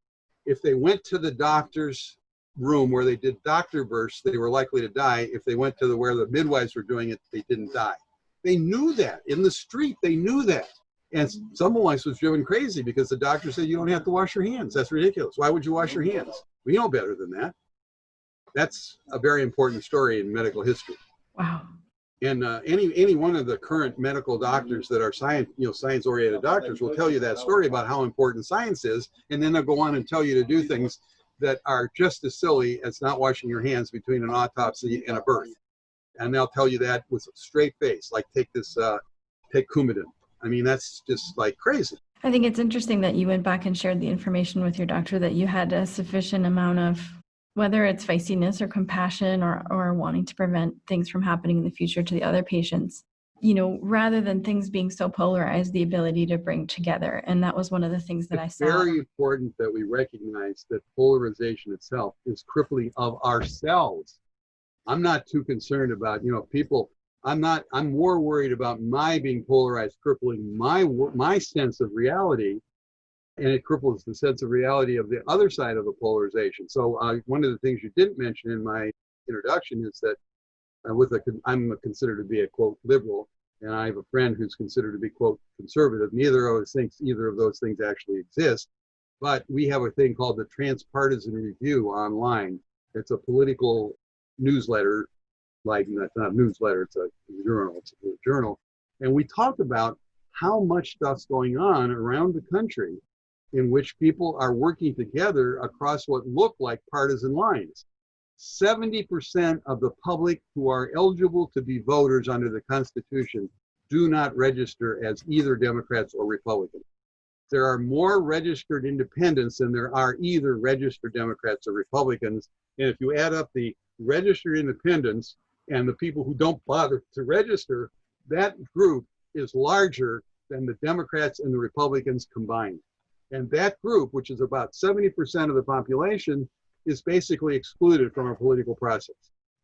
if they went to the doctor's room where they did doctor births, they were likely to die. If they went to where the midwives were doing it, they didn't die. They knew that. In the street, they knew that. And Semmelweis was driven crazy because the doctor said, you don't have to wash your hands. That's ridiculous. Why would you wash your hands? We know better than that. That's a very important story in medical history. Wow. And any one of the current medical doctors that are science-oriented doctors will tell you that story about how important science is, and then they'll go on and tell you to do things that are just as silly as not washing your hands between an autopsy and a birth. And they'll tell you that with a straight face, like take Coumadin. I mean, that's just like crazy. I think it's interesting that you went back and shared the information with your doctor, that you had a sufficient amount of, whether it's feistiness or compassion or wanting to prevent things from happening in the future to the other patients, rather than things being so polarized, the ability to bring together. And that was one of the things that I saw. It's very important that we recognize that polarization itself is crippling of ourselves. I'm not too concerned about, people. I'm more worried about my being polarized, crippling my sense of reality, and it cripples the sense of reality of the other side of the polarization. So one of the things you didn't mention in my introduction is that I'm considered to be a, quote, liberal, and I have a friend who's considered to be, quote, conservative. Neither of those things actually exist, but we have a thing called the Transpartisan Review online. It's a political newsletter. Like, that's not a newsletter, it's a journal. And we talk about how much stuff's going on around the country in which people are working together across what look like partisan lines. 70% of the public who are eligible to be voters under the Constitution do not register as either Democrats or Republicans. There are more registered independents than there are either registered Democrats or Republicans. And if you add up the registered independents and the people who don't bother to register, that group is larger than the Democrats and the Republicans combined. And that group, which is about 70% of the population, is basically excluded from our political process.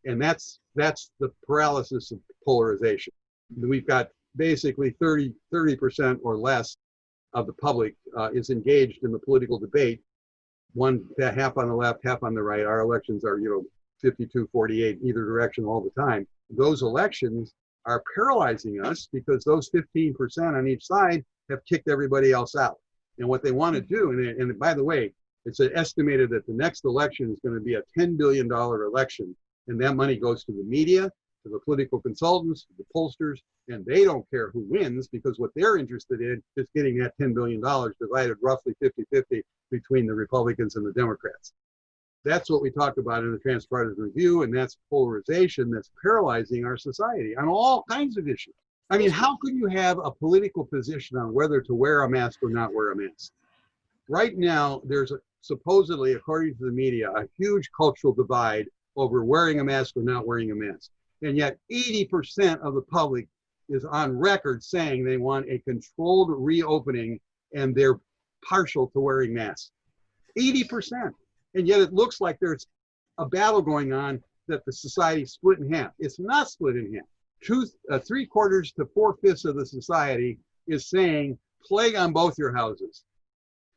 And that's the paralysis of polarization. We've got basically 30% or less of the public is engaged in the political debate, half on the left, half on the right. Our elections are, 52-48 either direction all the time. Those elections are paralyzing us because those 15% on each side have kicked everybody else out. And what they want to do, and by the way, it's estimated that the next election is going to be a $10 billion election, and that money goes to the media, to the political consultants, to the pollsters, and they don't care who wins because what they're interested in is getting that $10 billion divided roughly 50-50 between the Republicans and the Democrats. That's what we talk about in the Transpartisan Review, and that's polarization that's paralyzing our society on all kinds of issues. I mean, how could you have a political position on whether to wear a mask or not wear a mask? Right now, there's supposedly, according to the media, a huge cultural divide over wearing a mask or not wearing a mask. And yet 80% of the public is on record saying they want a controlled reopening and they're partial to wearing masks. 80%. And yet it looks like there's a battle going on that the society split in half. It's not split in half. 3/4 to 4/5 of the society is saying, plague on both your houses.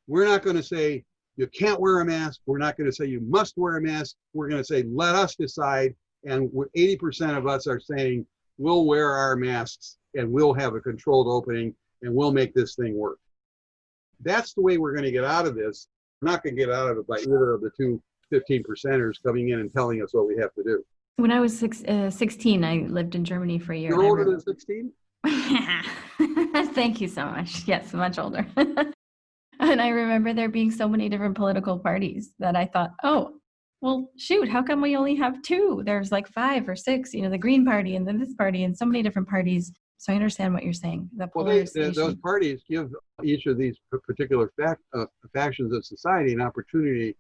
We're not going to say you can't wear a mask. We're not going to say you must wear a mask. We're going to say, let us decide. And 80% of us are saying, we'll wear our masks and we'll have a controlled opening and we'll make this thing work. That's the way we're going to get out of this. We're not going to get out of it by either of the two 15%ers coming in and telling us what we have to do. When I was 16, I lived in Germany for a year. You're older than 16? Thank you so much. Yes, much older. And I remember there being so many different political parties that I thought, oh, well, shoot, how come we only have two? There's like 5 or 6, the Green Party and then this party and so many different parties. So I understand what you're saying. Well, those parties give each of these particular factions of society an opportunity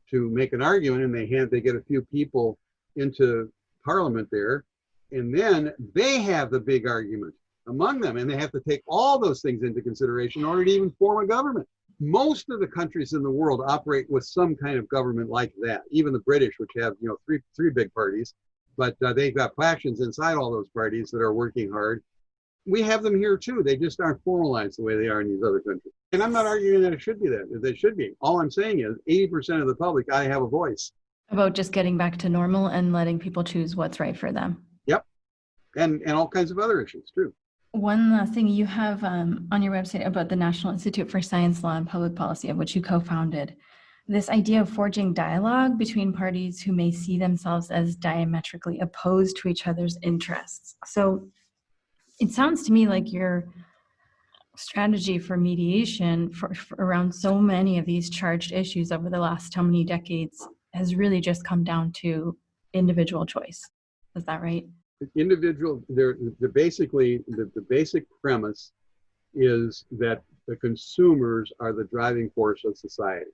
to make an argument, and they get a few people into parliament there, and then they have the big argument among them, and they have to take all those things into consideration in order to even form a government. Most of the countries in the world operate with some kind of government like that. Even the British, which have three big parties, but they've got factions inside all those parties that are working hard. We have them here too. They just aren't formalized the way they are in these other countries. And I'm not arguing that it should be that. They should be. All I'm saying is 80% of the public ought to have a voice. About just getting back to normal and letting people choose what's right for them. Yep. And all kinds of other issues too. One thing you have on your website about the National Institute for Science, Law, and Public Policy, of which you co-founded, this idea of forging dialogue between parties who may see themselves as diametrically opposed to each other's interests. So it sounds to me like your strategy for mediation for around so many of these charged issues over the last how many decades has really just come down to individual choice. Is that right? The basic premise is that the consumers are the driving force of society.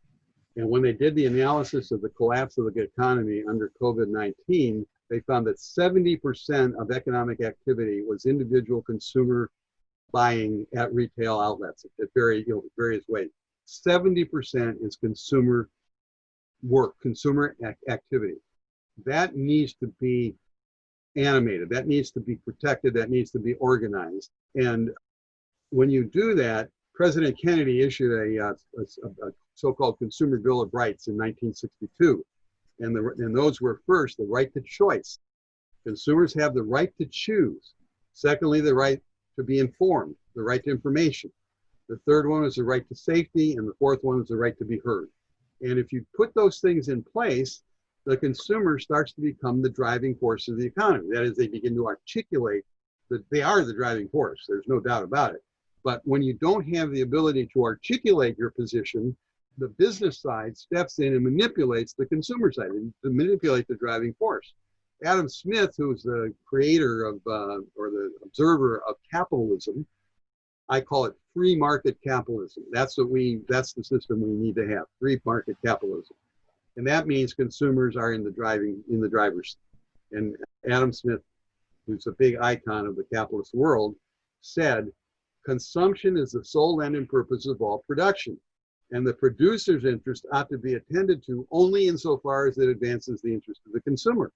And when they did the analysis of the collapse of the economy under COVID-19, they found that 70% of economic activity was individual consumer buying at retail outlets at various ways. 70% is consumer work, consumer activity. That needs to be animated. That needs to be protected. That needs to be organized. And when you do that, President Kennedy issued a so-called Consumer Bill of Rights in 1962. And those were first, the right to choice. Consumers have the right to choose. Secondly, the right to be informed, the right to information. The third one is the right to safety, and the fourth one is the right to be heard. And if you put those things in place, the consumer starts to become the driving force of the economy. That is, they begin to articulate that they are the driving force. There's no doubt about it. But when you don't have the ability to articulate your position, the business side steps in and manipulates the consumer side and to manipulate the driving force. Adam Smith, who's the creator of or the observer of capitalism, I call it free market capitalism. That's the system we need to have, free market capitalism. And that means consumers are in the driver's seat. And Adam Smith, who's a big icon of the capitalist world, said, consumption is the sole end and purpose of all production. And the producer's interest ought to be attended to only insofar as it advances the interest of the consumer.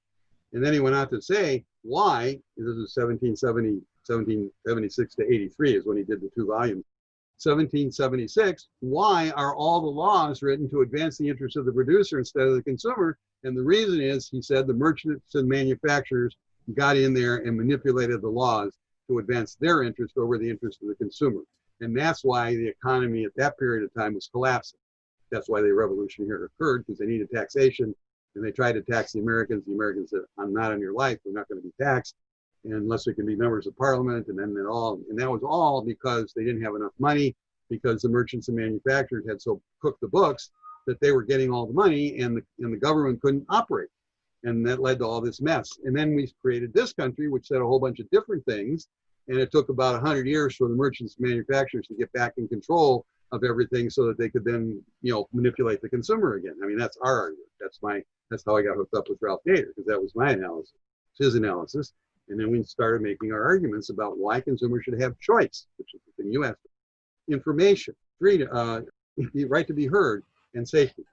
And then he went on to say why, this is 1776 to 83 is when he did the 2 volumes. 1776, why are all the laws written to advance the interest of the producer instead of the consumer? And the reason is, he said, the merchants and manufacturers got in there and manipulated the laws to advance their interest over the interest of the consumer. And that's why the economy at that period of time was collapsing. That's why the revolution here occurred, because they needed taxation, and they tried to tax the Americans. The Americans said, I'm not on your life, we're not going to be taxed unless we can be members of parliament. And then that was all because they didn't have enough money, because the merchants and manufacturers had so cooked the books that they were getting all the money, and the government couldn't operate. And that led to all this mess. And then we created this country, which said a whole bunch of different things. And it took about 100 years for the merchants and manufacturers to get back in control of everything so that they could then, manipulate the consumer again. I mean, that's our argument. That's how I got hooked up with Ralph Nader, because that was my analysis, his analysis. And then we started making our arguments about why consumers should have choice, which is the thing you asked about. Information, freedom, the right to be heard, and safety.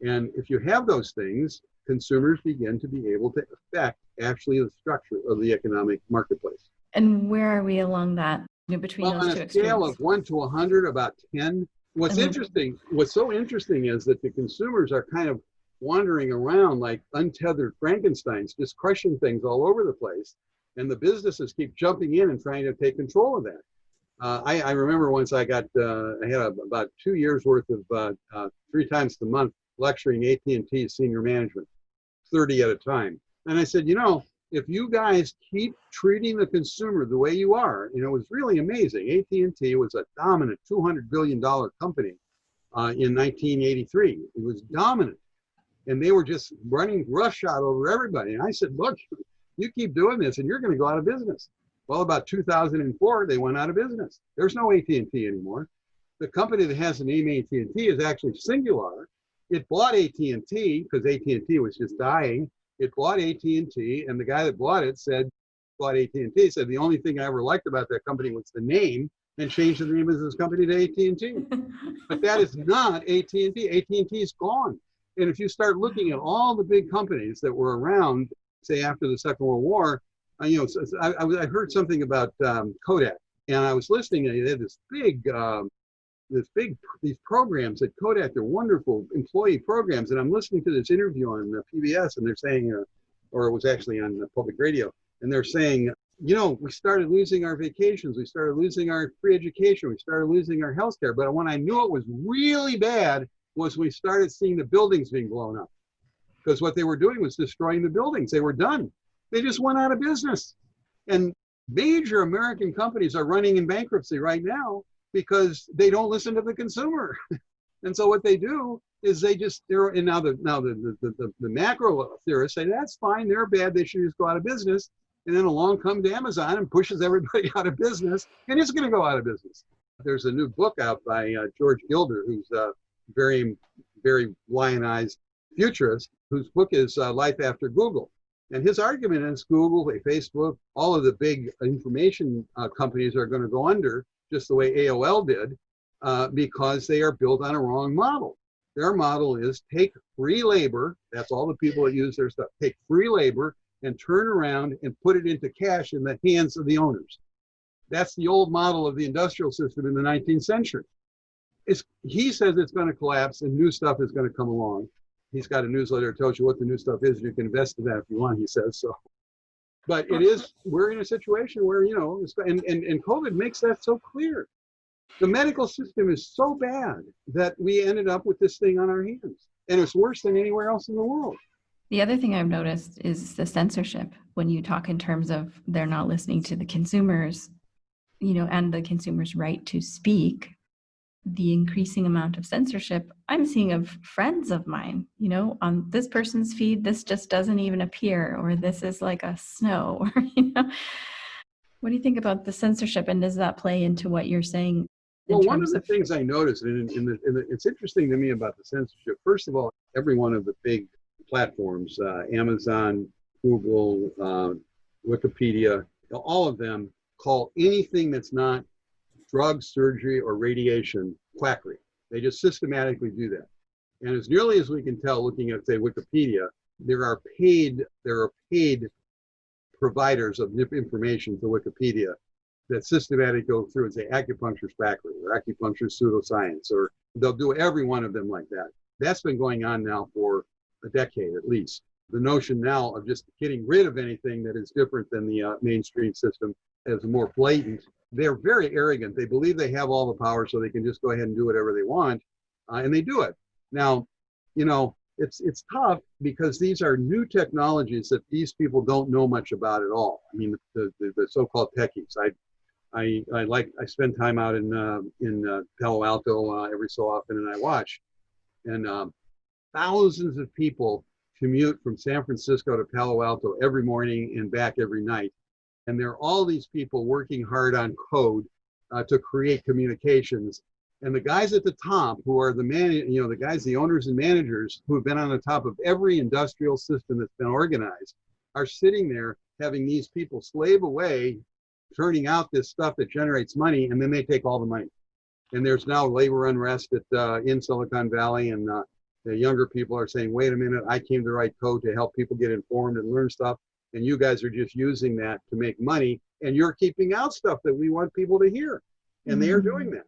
And if you have those things, consumers begin to be able to affect actually the structure of the economic marketplace. And where are we along that, between those two On a extremes? scale of 1 to 100, about 10. What's so interesting is that the consumers are kind of wandering around like untethered Frankensteins, just crushing things all over the place. And the businesses keep jumping in and trying to take control of that. I remember once I had about 2 years worth of 3 times a month lecturing AT&T senior management, 30 at a time. And I said, if you guys keep treating the consumer the way you are, it was really amazing. AT&T was a dominant $200 billion company in 1983. It was dominant. And they were just running roughshod over everybody. And I said, look, you keep doing this and you're going to go out of business. Well, about 2004, they went out of business. There's no AT&T anymore. The company that has the name AT&T is actually Singular. It bought AT&T because AT&T was just dying. It bought AT&T, and the guy that bought it bought AT&T, said the only thing I ever liked about that company was the name, and changed the name of this company to AT&T. But that is not AT&T. AT&T is gone. And if you start looking at all the big companies that were around, say after the Second World War, I heard something about Kodak, and I was listening, and they had these programs at Kodak. They're wonderful employee programs, and I'm listening to this interview on PBS, and they're saying, or it was actually on public radio, and they're saying, we started losing our vacations, we started losing our free education, we started losing our health care, but when I knew it was really bad was we started seeing the buildings being blown up, because what they were doing was destroying the buildings. They were done. They just went out of business. And major American companies are running in bankruptcy right now because they don't listen to the consumer. And so what they do is now the macro theorists say, that's fine, they're bad, they should just go out of business. And then along comes Amazon and pushes everybody out of business, and it's going to go out of business. There's a new book out by George Gilder, who's a very, very lionized futurist, whose book is Life After Google. And his argument is Google, Facebook, all of the big information companies are going to go under, just the way AOL did, because they are built on a wrong model. Their model is take free labor, that's all the people that use their stuff, take free labor and turn around and put it into cash in the hands of the owners. That's the old model of the industrial system in the 19th century. He says it's going to collapse and new stuff is going to come along. He's got a newsletter that tells you what the new stuff is. You can invest in that if you want, he says so. But we're in a situation where, and COVID makes that so clear. The medical system is so bad that we ended up with this thing on our hands. And it's worse than anywhere else in the world. The other thing I've noticed is the censorship. When you talk in terms of they're not listening to the consumers, and the consumer's right to speak, the increasing amount of censorship I'm seeing of friends of mine, on this person's feed, this just doesn't even appear, or this is like a snow, or, What do you think about the censorship, and does that play into what you're saying? Well, one of the things I noticed, and it's interesting to me about the censorship, first of all, every one of the big platforms, Amazon, Google, Wikipedia, all of them call anything that's not drug, surgery, or radiation quackery. They just systematically do that. And as nearly as we can tell, looking at, say, Wikipedia, there are paid providers of information to Wikipedia that systematically go through and say acupuncture's quackery or acupuncture's pseudoscience, or they'll do every one of them like that. That's been going on now for a decade at least. The notion now of just getting rid of anything that is different than the mainstream system is more blatant. They're very arrogant. They believe they have all the power, so they can just go ahead and do whatever they want, and they do it. Now, it's tough because these are new technologies that these people don't know much about at all. I mean, the so-called techies. I spend time out in Palo Alto every so often, and I watch, and thousands of people commute from San Francisco to Palo Alto every morning and back every night. And there are all these people working hard on code to create communications. And the guys at the top, who are the guys, the owners and managers who have been on the top of every industrial system that's been organized, are sitting there having these people slave away, turning out this stuff that generates money, and then they take all the money. And there's now labor unrest in Silicon Valley, and the younger people are saying, wait a minute, I came to write code to help people get informed and learn stuff, and you guys are just using that to make money, and you're keeping out stuff that we want people to hear. And they are doing that.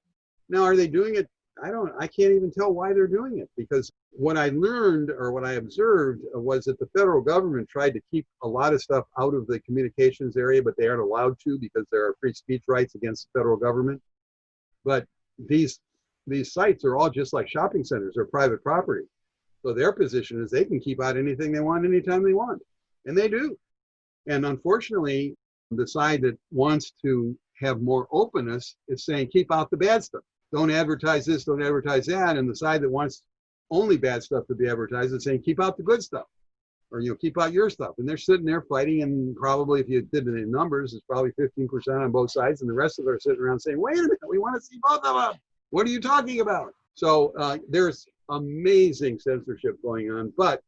Now, are they doing it? I can't even tell why they're doing it, because what I learned or what I observed was that the federal government tried to keep a lot of stuff out of the communications area, but they aren't allowed to because there are free speech rights against the federal government. But these sites are all just like shopping centers or private property. So their position is they can keep out anything they want anytime they want. And they do. And unfortunately, the side that wants to have more openness is saying, keep out the bad stuff. Don't advertise this, don't advertise that. And the side that wants only bad stuff to be advertised is saying, keep out the good stuff. Or, keep out your stuff. And they're sitting there fighting, and probably if you did it in numbers, it's probably 15% on both sides. And the rest of them are sitting around saying, wait a minute, we want to see both of them. What are you talking about? So there's amazing censorship going on, but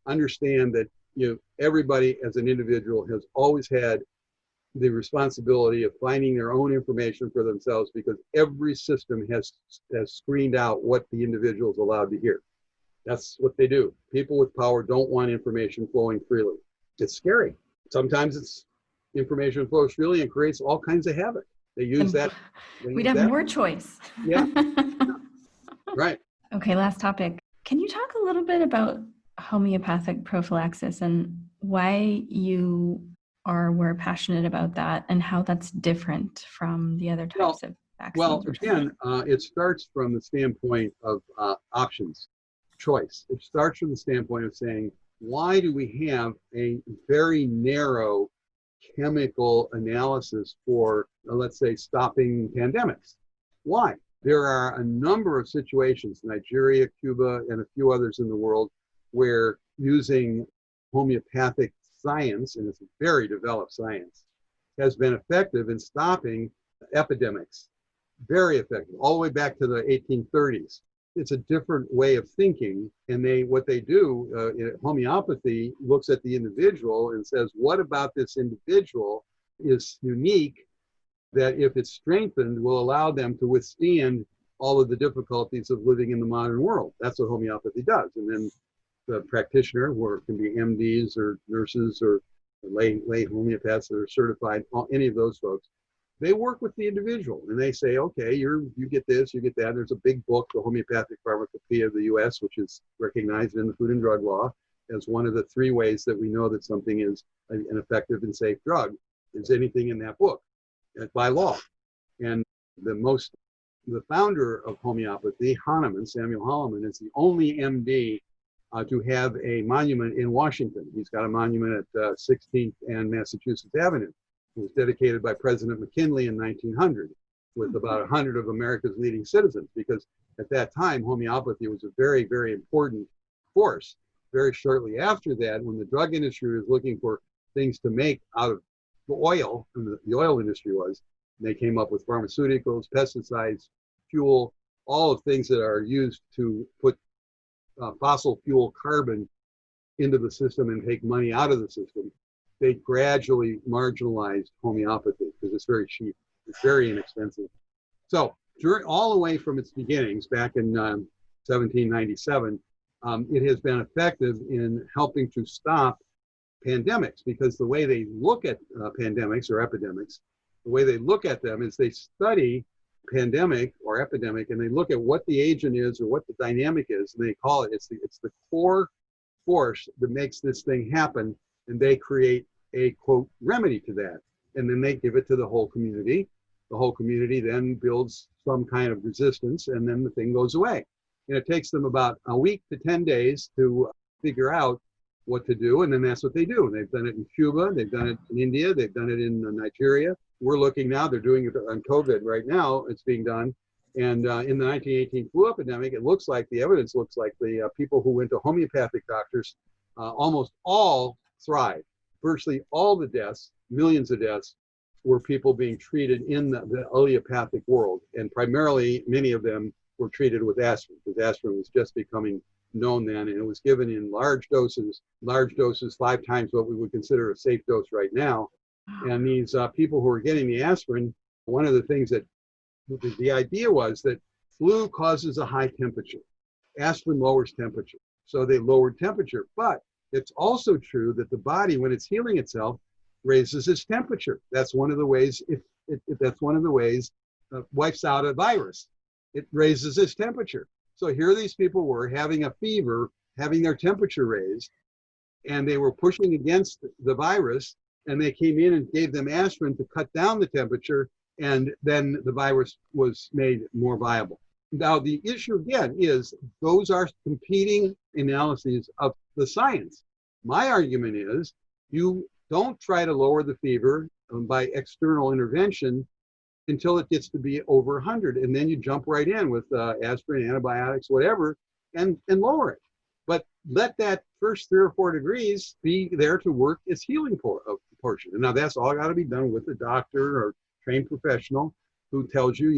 understand that everybody as an individual has always had the responsibility of finding their own information for themselves, because every system has screened out what the individual is allowed to hear. That's what they do. People with power don't want information flowing freely. It's scary. Sometimes it's information flows freely and creates all kinds of havoc. They use that. We'd have more choice. Yeah. Right. Okay, last topic. Can you talk a little bit about homeopathic prophylaxis and why you were passionate about that and how that's different from the other types of vaccines? Well, again, it starts from the standpoint of options, choice. It starts from the standpoint of saying, why do we have a very narrow chemical analysis for, let's say, stopping pandemics? Why? There are a number of situations, Nigeria, Cuba, and a few others in the world, where using homeopathic science, and it's a very developed science, has been effective in stopping epidemics. Very effective, all the way back to the 1830s. It's a different way of thinking, and what they do, homeopathy looks at the individual and says, what about this individual is unique that if it's strengthened will allow them to withstand all of the difficulties of living in the modern world? That's what homeopathy does. And then the practitioner, who can be MDs or nurses or lay homeopaths that are certified, any of those folks, they work with the individual and they say, okay, you get this, you get that. There's a big book, the Homeopathic Pharmacopoeia of the US, which is recognized in the Food and Drug Law as one of the 3 ways that we know that something is an effective and safe drug, is anything in that book by law. And the founder of homeopathy, Hahnemann, Samuel Hahnemann, is the only MD to have a monument in Washington. He's got a monument at 16th and Massachusetts Avenue. It was dedicated by President McKinley in 1900 with about 100 of America's leading citizens, because at that time, homeopathy was a very, very important force. Very shortly after that, when the drug industry was looking for things to make out of the oil, and the oil industry was, they came up with pharmaceuticals, pesticides, fuel, all of things that are used to put fossil fuel carbon into the system and take money out of the system. They gradually marginalized homeopathy because it's very cheap. It's very inexpensive. So all the way from its beginnings back in 1797, it has been effective in helping to stop pandemics, because the way they look at pandemics or epidemics, the way they look at them is they study pandemic or epidemic and they look at what the agent is or what the dynamic is, and they call it, it's the core force that makes this thing happen, and they create a, quote, remedy to that. And then they give it to the whole community. The whole community then builds some kind of resistance, and then the thing goes away. And it takes them about a week to 10 days to figure out what to do, and then that's what they do. And they've done it in Cuba, they've done it in India, they've done it in Nigeria. We're looking now, they're doing it on COVID right now, it's being done. And in the 1918 flu epidemic, it looks like, the evidence looks like the people who went to homeopathic doctors, almost all thrived. Virtually all the deaths, millions of deaths, were people being treated in the allopathic world. And primarily, many of them were treated with aspirin, because aspirin was just becoming known then, and it was given in large doses, 5 times what we would consider a safe dose right now. And these people who were getting the aspirin, one of the things that the idea was that flu causes a high temperature. Aspirin lowers temperature. So they lowered temperature. But it's also true that the body, when it's healing itself, raises its temperature. That's one of the ways, wipes out a virus. It raises its temperature. So here these people were having a fever, having their temperature raised, and they were pushing against the virus, and they came in and gave them aspirin to cut down the temperature, and then the virus was made more viable. Now, the issue again is those are competing analyses of the science. My argument is you don't try to lower the fever by external intervention until it gets to be over 100, and then you jump right in with aspirin, antibiotics, whatever, and lower it. But let that first 3 or 4 degrees be there to work its healing portion. And now that's all got to be done with a doctor or trained professional who tells you,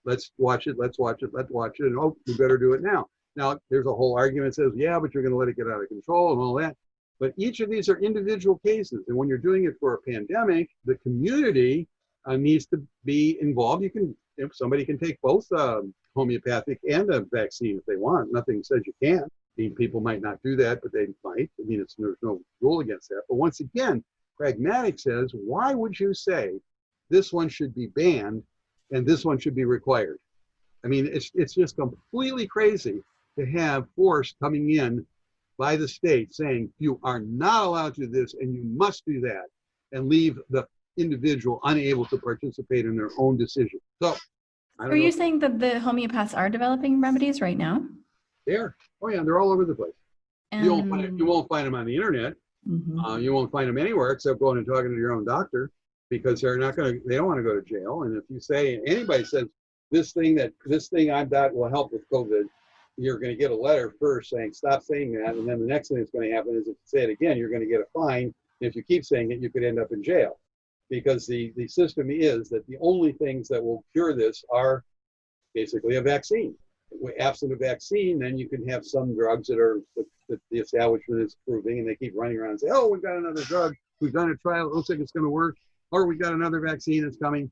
let's watch it, and oh, we better do it now. Now, there's a whole argument that says, yeah, but you're going to let it get out of control and all that. But each of these are individual cases. And when you're doing it for a pandemic, the community needs to be involved. If somebody can take both homeopathic and a vaccine if they want. Nothing says you can't. People might not do that, but they might. There's no rule against that. But once again, pragmatic says, why would you say this one should be banned and this one should be required? It's just completely crazy to have force coming in by the state saying you are not allowed to do this and you must do that, and leave the individual unable to participate in their own decision. So, are you saying that the homeopaths are developing remedies right now? They're all over the place. And you won't find them on the internet. Mm-hmm. You won't find them anywhere except going and talking to your own doctor, because they don't want to go to jail. And if you say, anybody says this thing I've got will help with COVID, you're going to get a letter first saying stop saying that, and then the next thing that's going to happen is if you say it again, you're going to get a fine. And if you keep saying it, you could end up in jail, because the system is that the only things that will cure this are basically a vaccine. Absent a vaccine, then you can have some drugs that the establishment is approving, and they keep running around and say, oh, we've got another drug, we've done a trial, it looks like it's going to work, or we got another vaccine that's coming.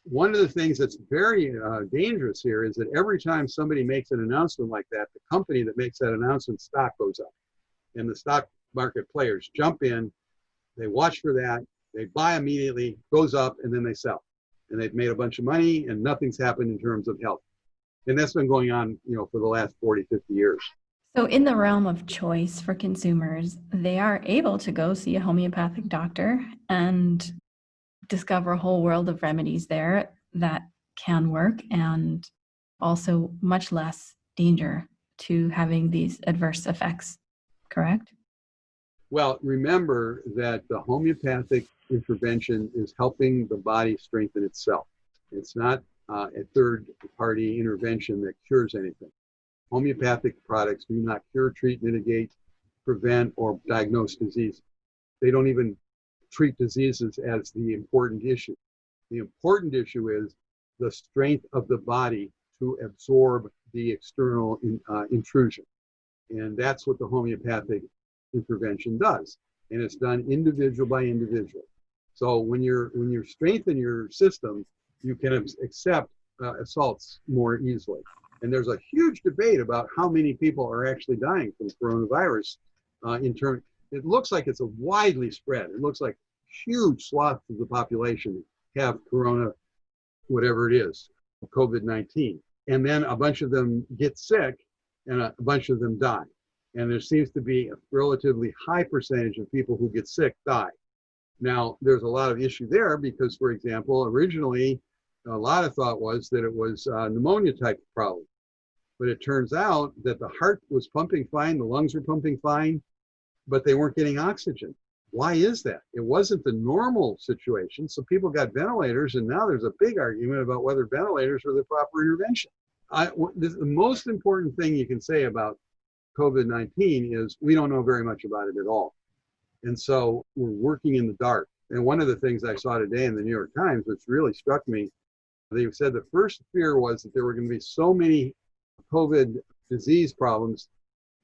One of the things that's very dangerous here is that every time somebody makes an announcement like that, the company that makes that announcement stock goes up, and the stock market players jump in, they watch for that, they buy immediately, goes up, and then they sell, and they've made a bunch of money, and nothing's happened in terms of health. And that's been going on, for the last 40, 50 years. So in the realm of choice for consumers, they are able to go see a homeopathic doctor and discover a whole world of remedies there that can work, and also much less danger to having these adverse effects, correct? Well, remember that the homeopathic intervention is helping the body strengthen itself. It's not a third-party intervention that cures anything. Homeopathic products do not cure, treat, mitigate, prevent, or diagnose disease. They don't even treat diseases as the important issue. The important issue is the strength of the body to absorb the external intrusion. And that's what the homeopathic intervention does. And it's done individual by individual. So when you're strengthening your system, you can accept assaults more easily. And there's a huge debate about how many people are actually dying from coronavirus. It looks like it's a widely spread. It looks like huge swaths of the population have corona, whatever it is, COVID-19. And then a bunch of them get sick and a bunch of them die. And there seems to be a relatively high percentage of people who get sick die. Now, there's a lot of issue there because, for example, originally, a lot of thought was that it was a pneumonia type problem. But it turns out that the heart was pumping fine, the lungs were pumping fine, but they weren't getting oxygen. Why is that? It wasn't the normal situation. So people got ventilators, and now there's a big argument about whether ventilators are the proper intervention. The most important thing you can say about COVID-19 is we don't know very much about it at all. And so we're working in the dark. And one of the things I saw today in the New York Times, which really struck me, they said the first fear was that there were going to be so many COVID disease problems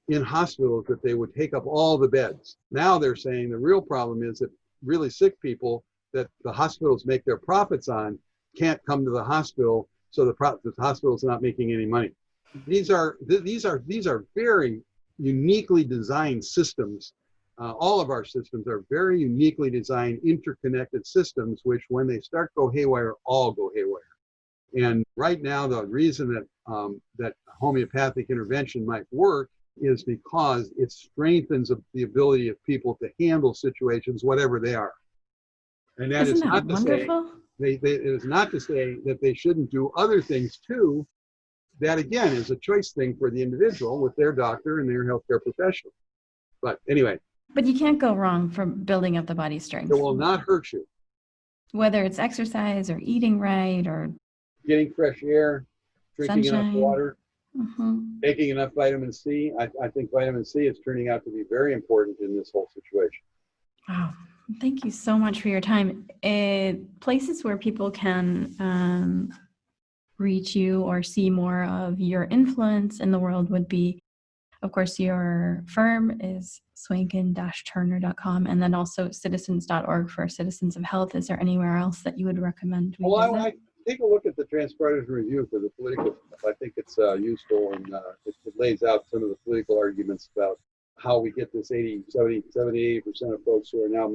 in hospitals that they would take up all the beds. Now they're saying the real problem is that really sick people that the hospitals make their profits on can't come to the hospital, so the hospital's not making any money. These are very uniquely designed systems. All of our systems are very uniquely designed, interconnected systems, which when they start go haywire, all go haywire. And right now, the reason that homeopathic intervention might work is because it strengthens the ability of people to handle situations, whatever they are. And that is not to say it is not to say that they shouldn't do other things too. That again is a choice thing for the individual with their doctor and their healthcare professional. But anyway. But you can't go wrong for building up the body strength. It will not hurt you. Whether it's exercise or eating right or getting fresh air, drinking enough water, taking enough vitamin C. I think vitamin C is turning out to be very important in this whole situation. Wow. Thank you so much for your time. Places where people can reach you or see more of your influence in the world would be, of course, your firm is swankin-turner.com, and then also citizens.org for Citizens of Health. Is there anywhere else that you would recommend? I take a look at the Transpartisan Review for the political stuff. I think it's useful, and it lays out some of the political arguments about how we get this 80% of folks who are now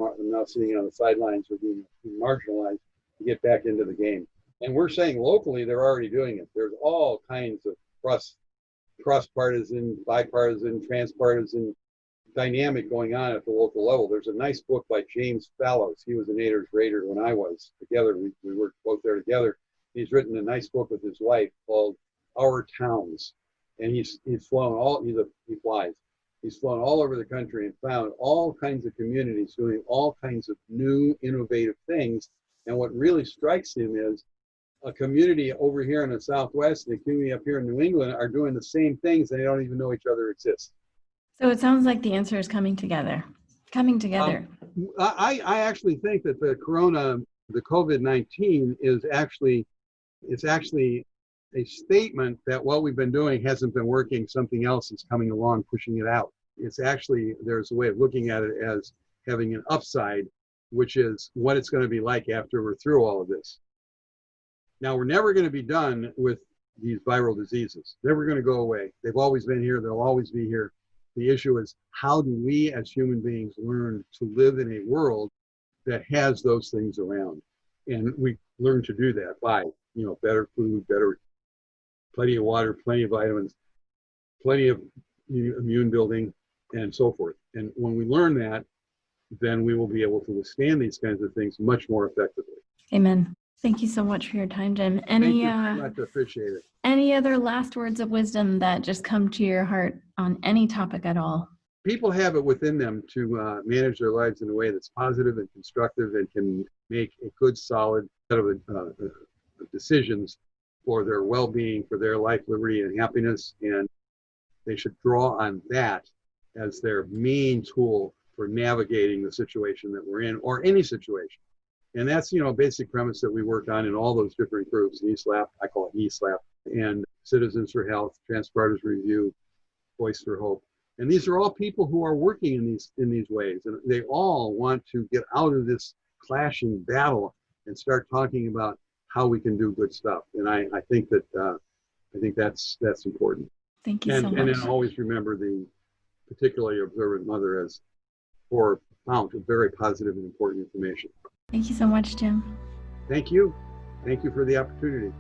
sitting on the sidelines or being marginalized to get back into the game. And we're saying locally they're already doing it. There's all kinds of cross-partisan, bipartisan, transpartisan dynamic going on at the local level. There's a nice book by James Fallows. He was a Nader's Raider when I was. Together, we worked both there together. He's written a nice book with his wife called Our Towns. And he's flown he flies. He's flown all over the country and found all kinds of communities doing all kinds of new, innovative things. And what really strikes him is a community over here in the Southwest and a community up here in New England are doing the same things, and they don't even know each other exist. So it sounds like the answer is coming together. I actually think that the COVID-19 is actually a statement that what we've been doing hasn't been working. Something else is coming along, pushing it out. It's actually, there's a way of looking at it as having an upside, which is what it's going to be like after we're through all of this. Now, we're never going to be done with these viral diseases. Never going to go away. They've always been here. They'll always be here. The issue is, how do we as human beings learn to live in a world that has those things around? And we learn to do that by, better food, plenty of water, plenty of vitamins, plenty of immune building, and so forth. And when we learn that, then we will be able to withstand these kinds of things much more effectively. Amen. Thank you so much for your time, Jim. Thank you very much. I appreciate it. Any other last words of wisdom that just come to your heart on any topic at all? People have it within them to manage their lives in a way that's positive and constructive and can make a good, solid set of decisions for their well-being, for their life, liberty, and happiness. And they should draw on that as their main tool for navigating the situation that we're in, or any situation. And that's, a basic premise that we work on in all those different groups. NESLAP, I call it NESLAP, and Citizens for Health, Transpartisan Review, Voice for Hope. And these are all people who are working in these ways. And they all want to get out of this clashing battle and start talking about how we can do good stuff. And I think that's important. Thank you so much. And then always remember the particularly observant mother as for fount of very positive and important information. Thank you so much, Jim. Thank you. Thank you for the opportunity.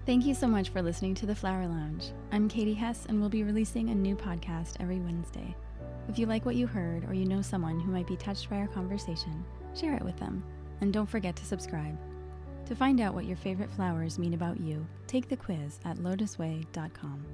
Thank you so much for listening to the Flower Lounge. I'm Katie Hess, and we'll be releasing a new podcast every Wednesday. If you like what you heard, or you know someone who might be touched by our conversation, share it with them. And don't forget to subscribe. To find out what your favorite flowers mean about you, take the quiz at LOTUSWEI.com.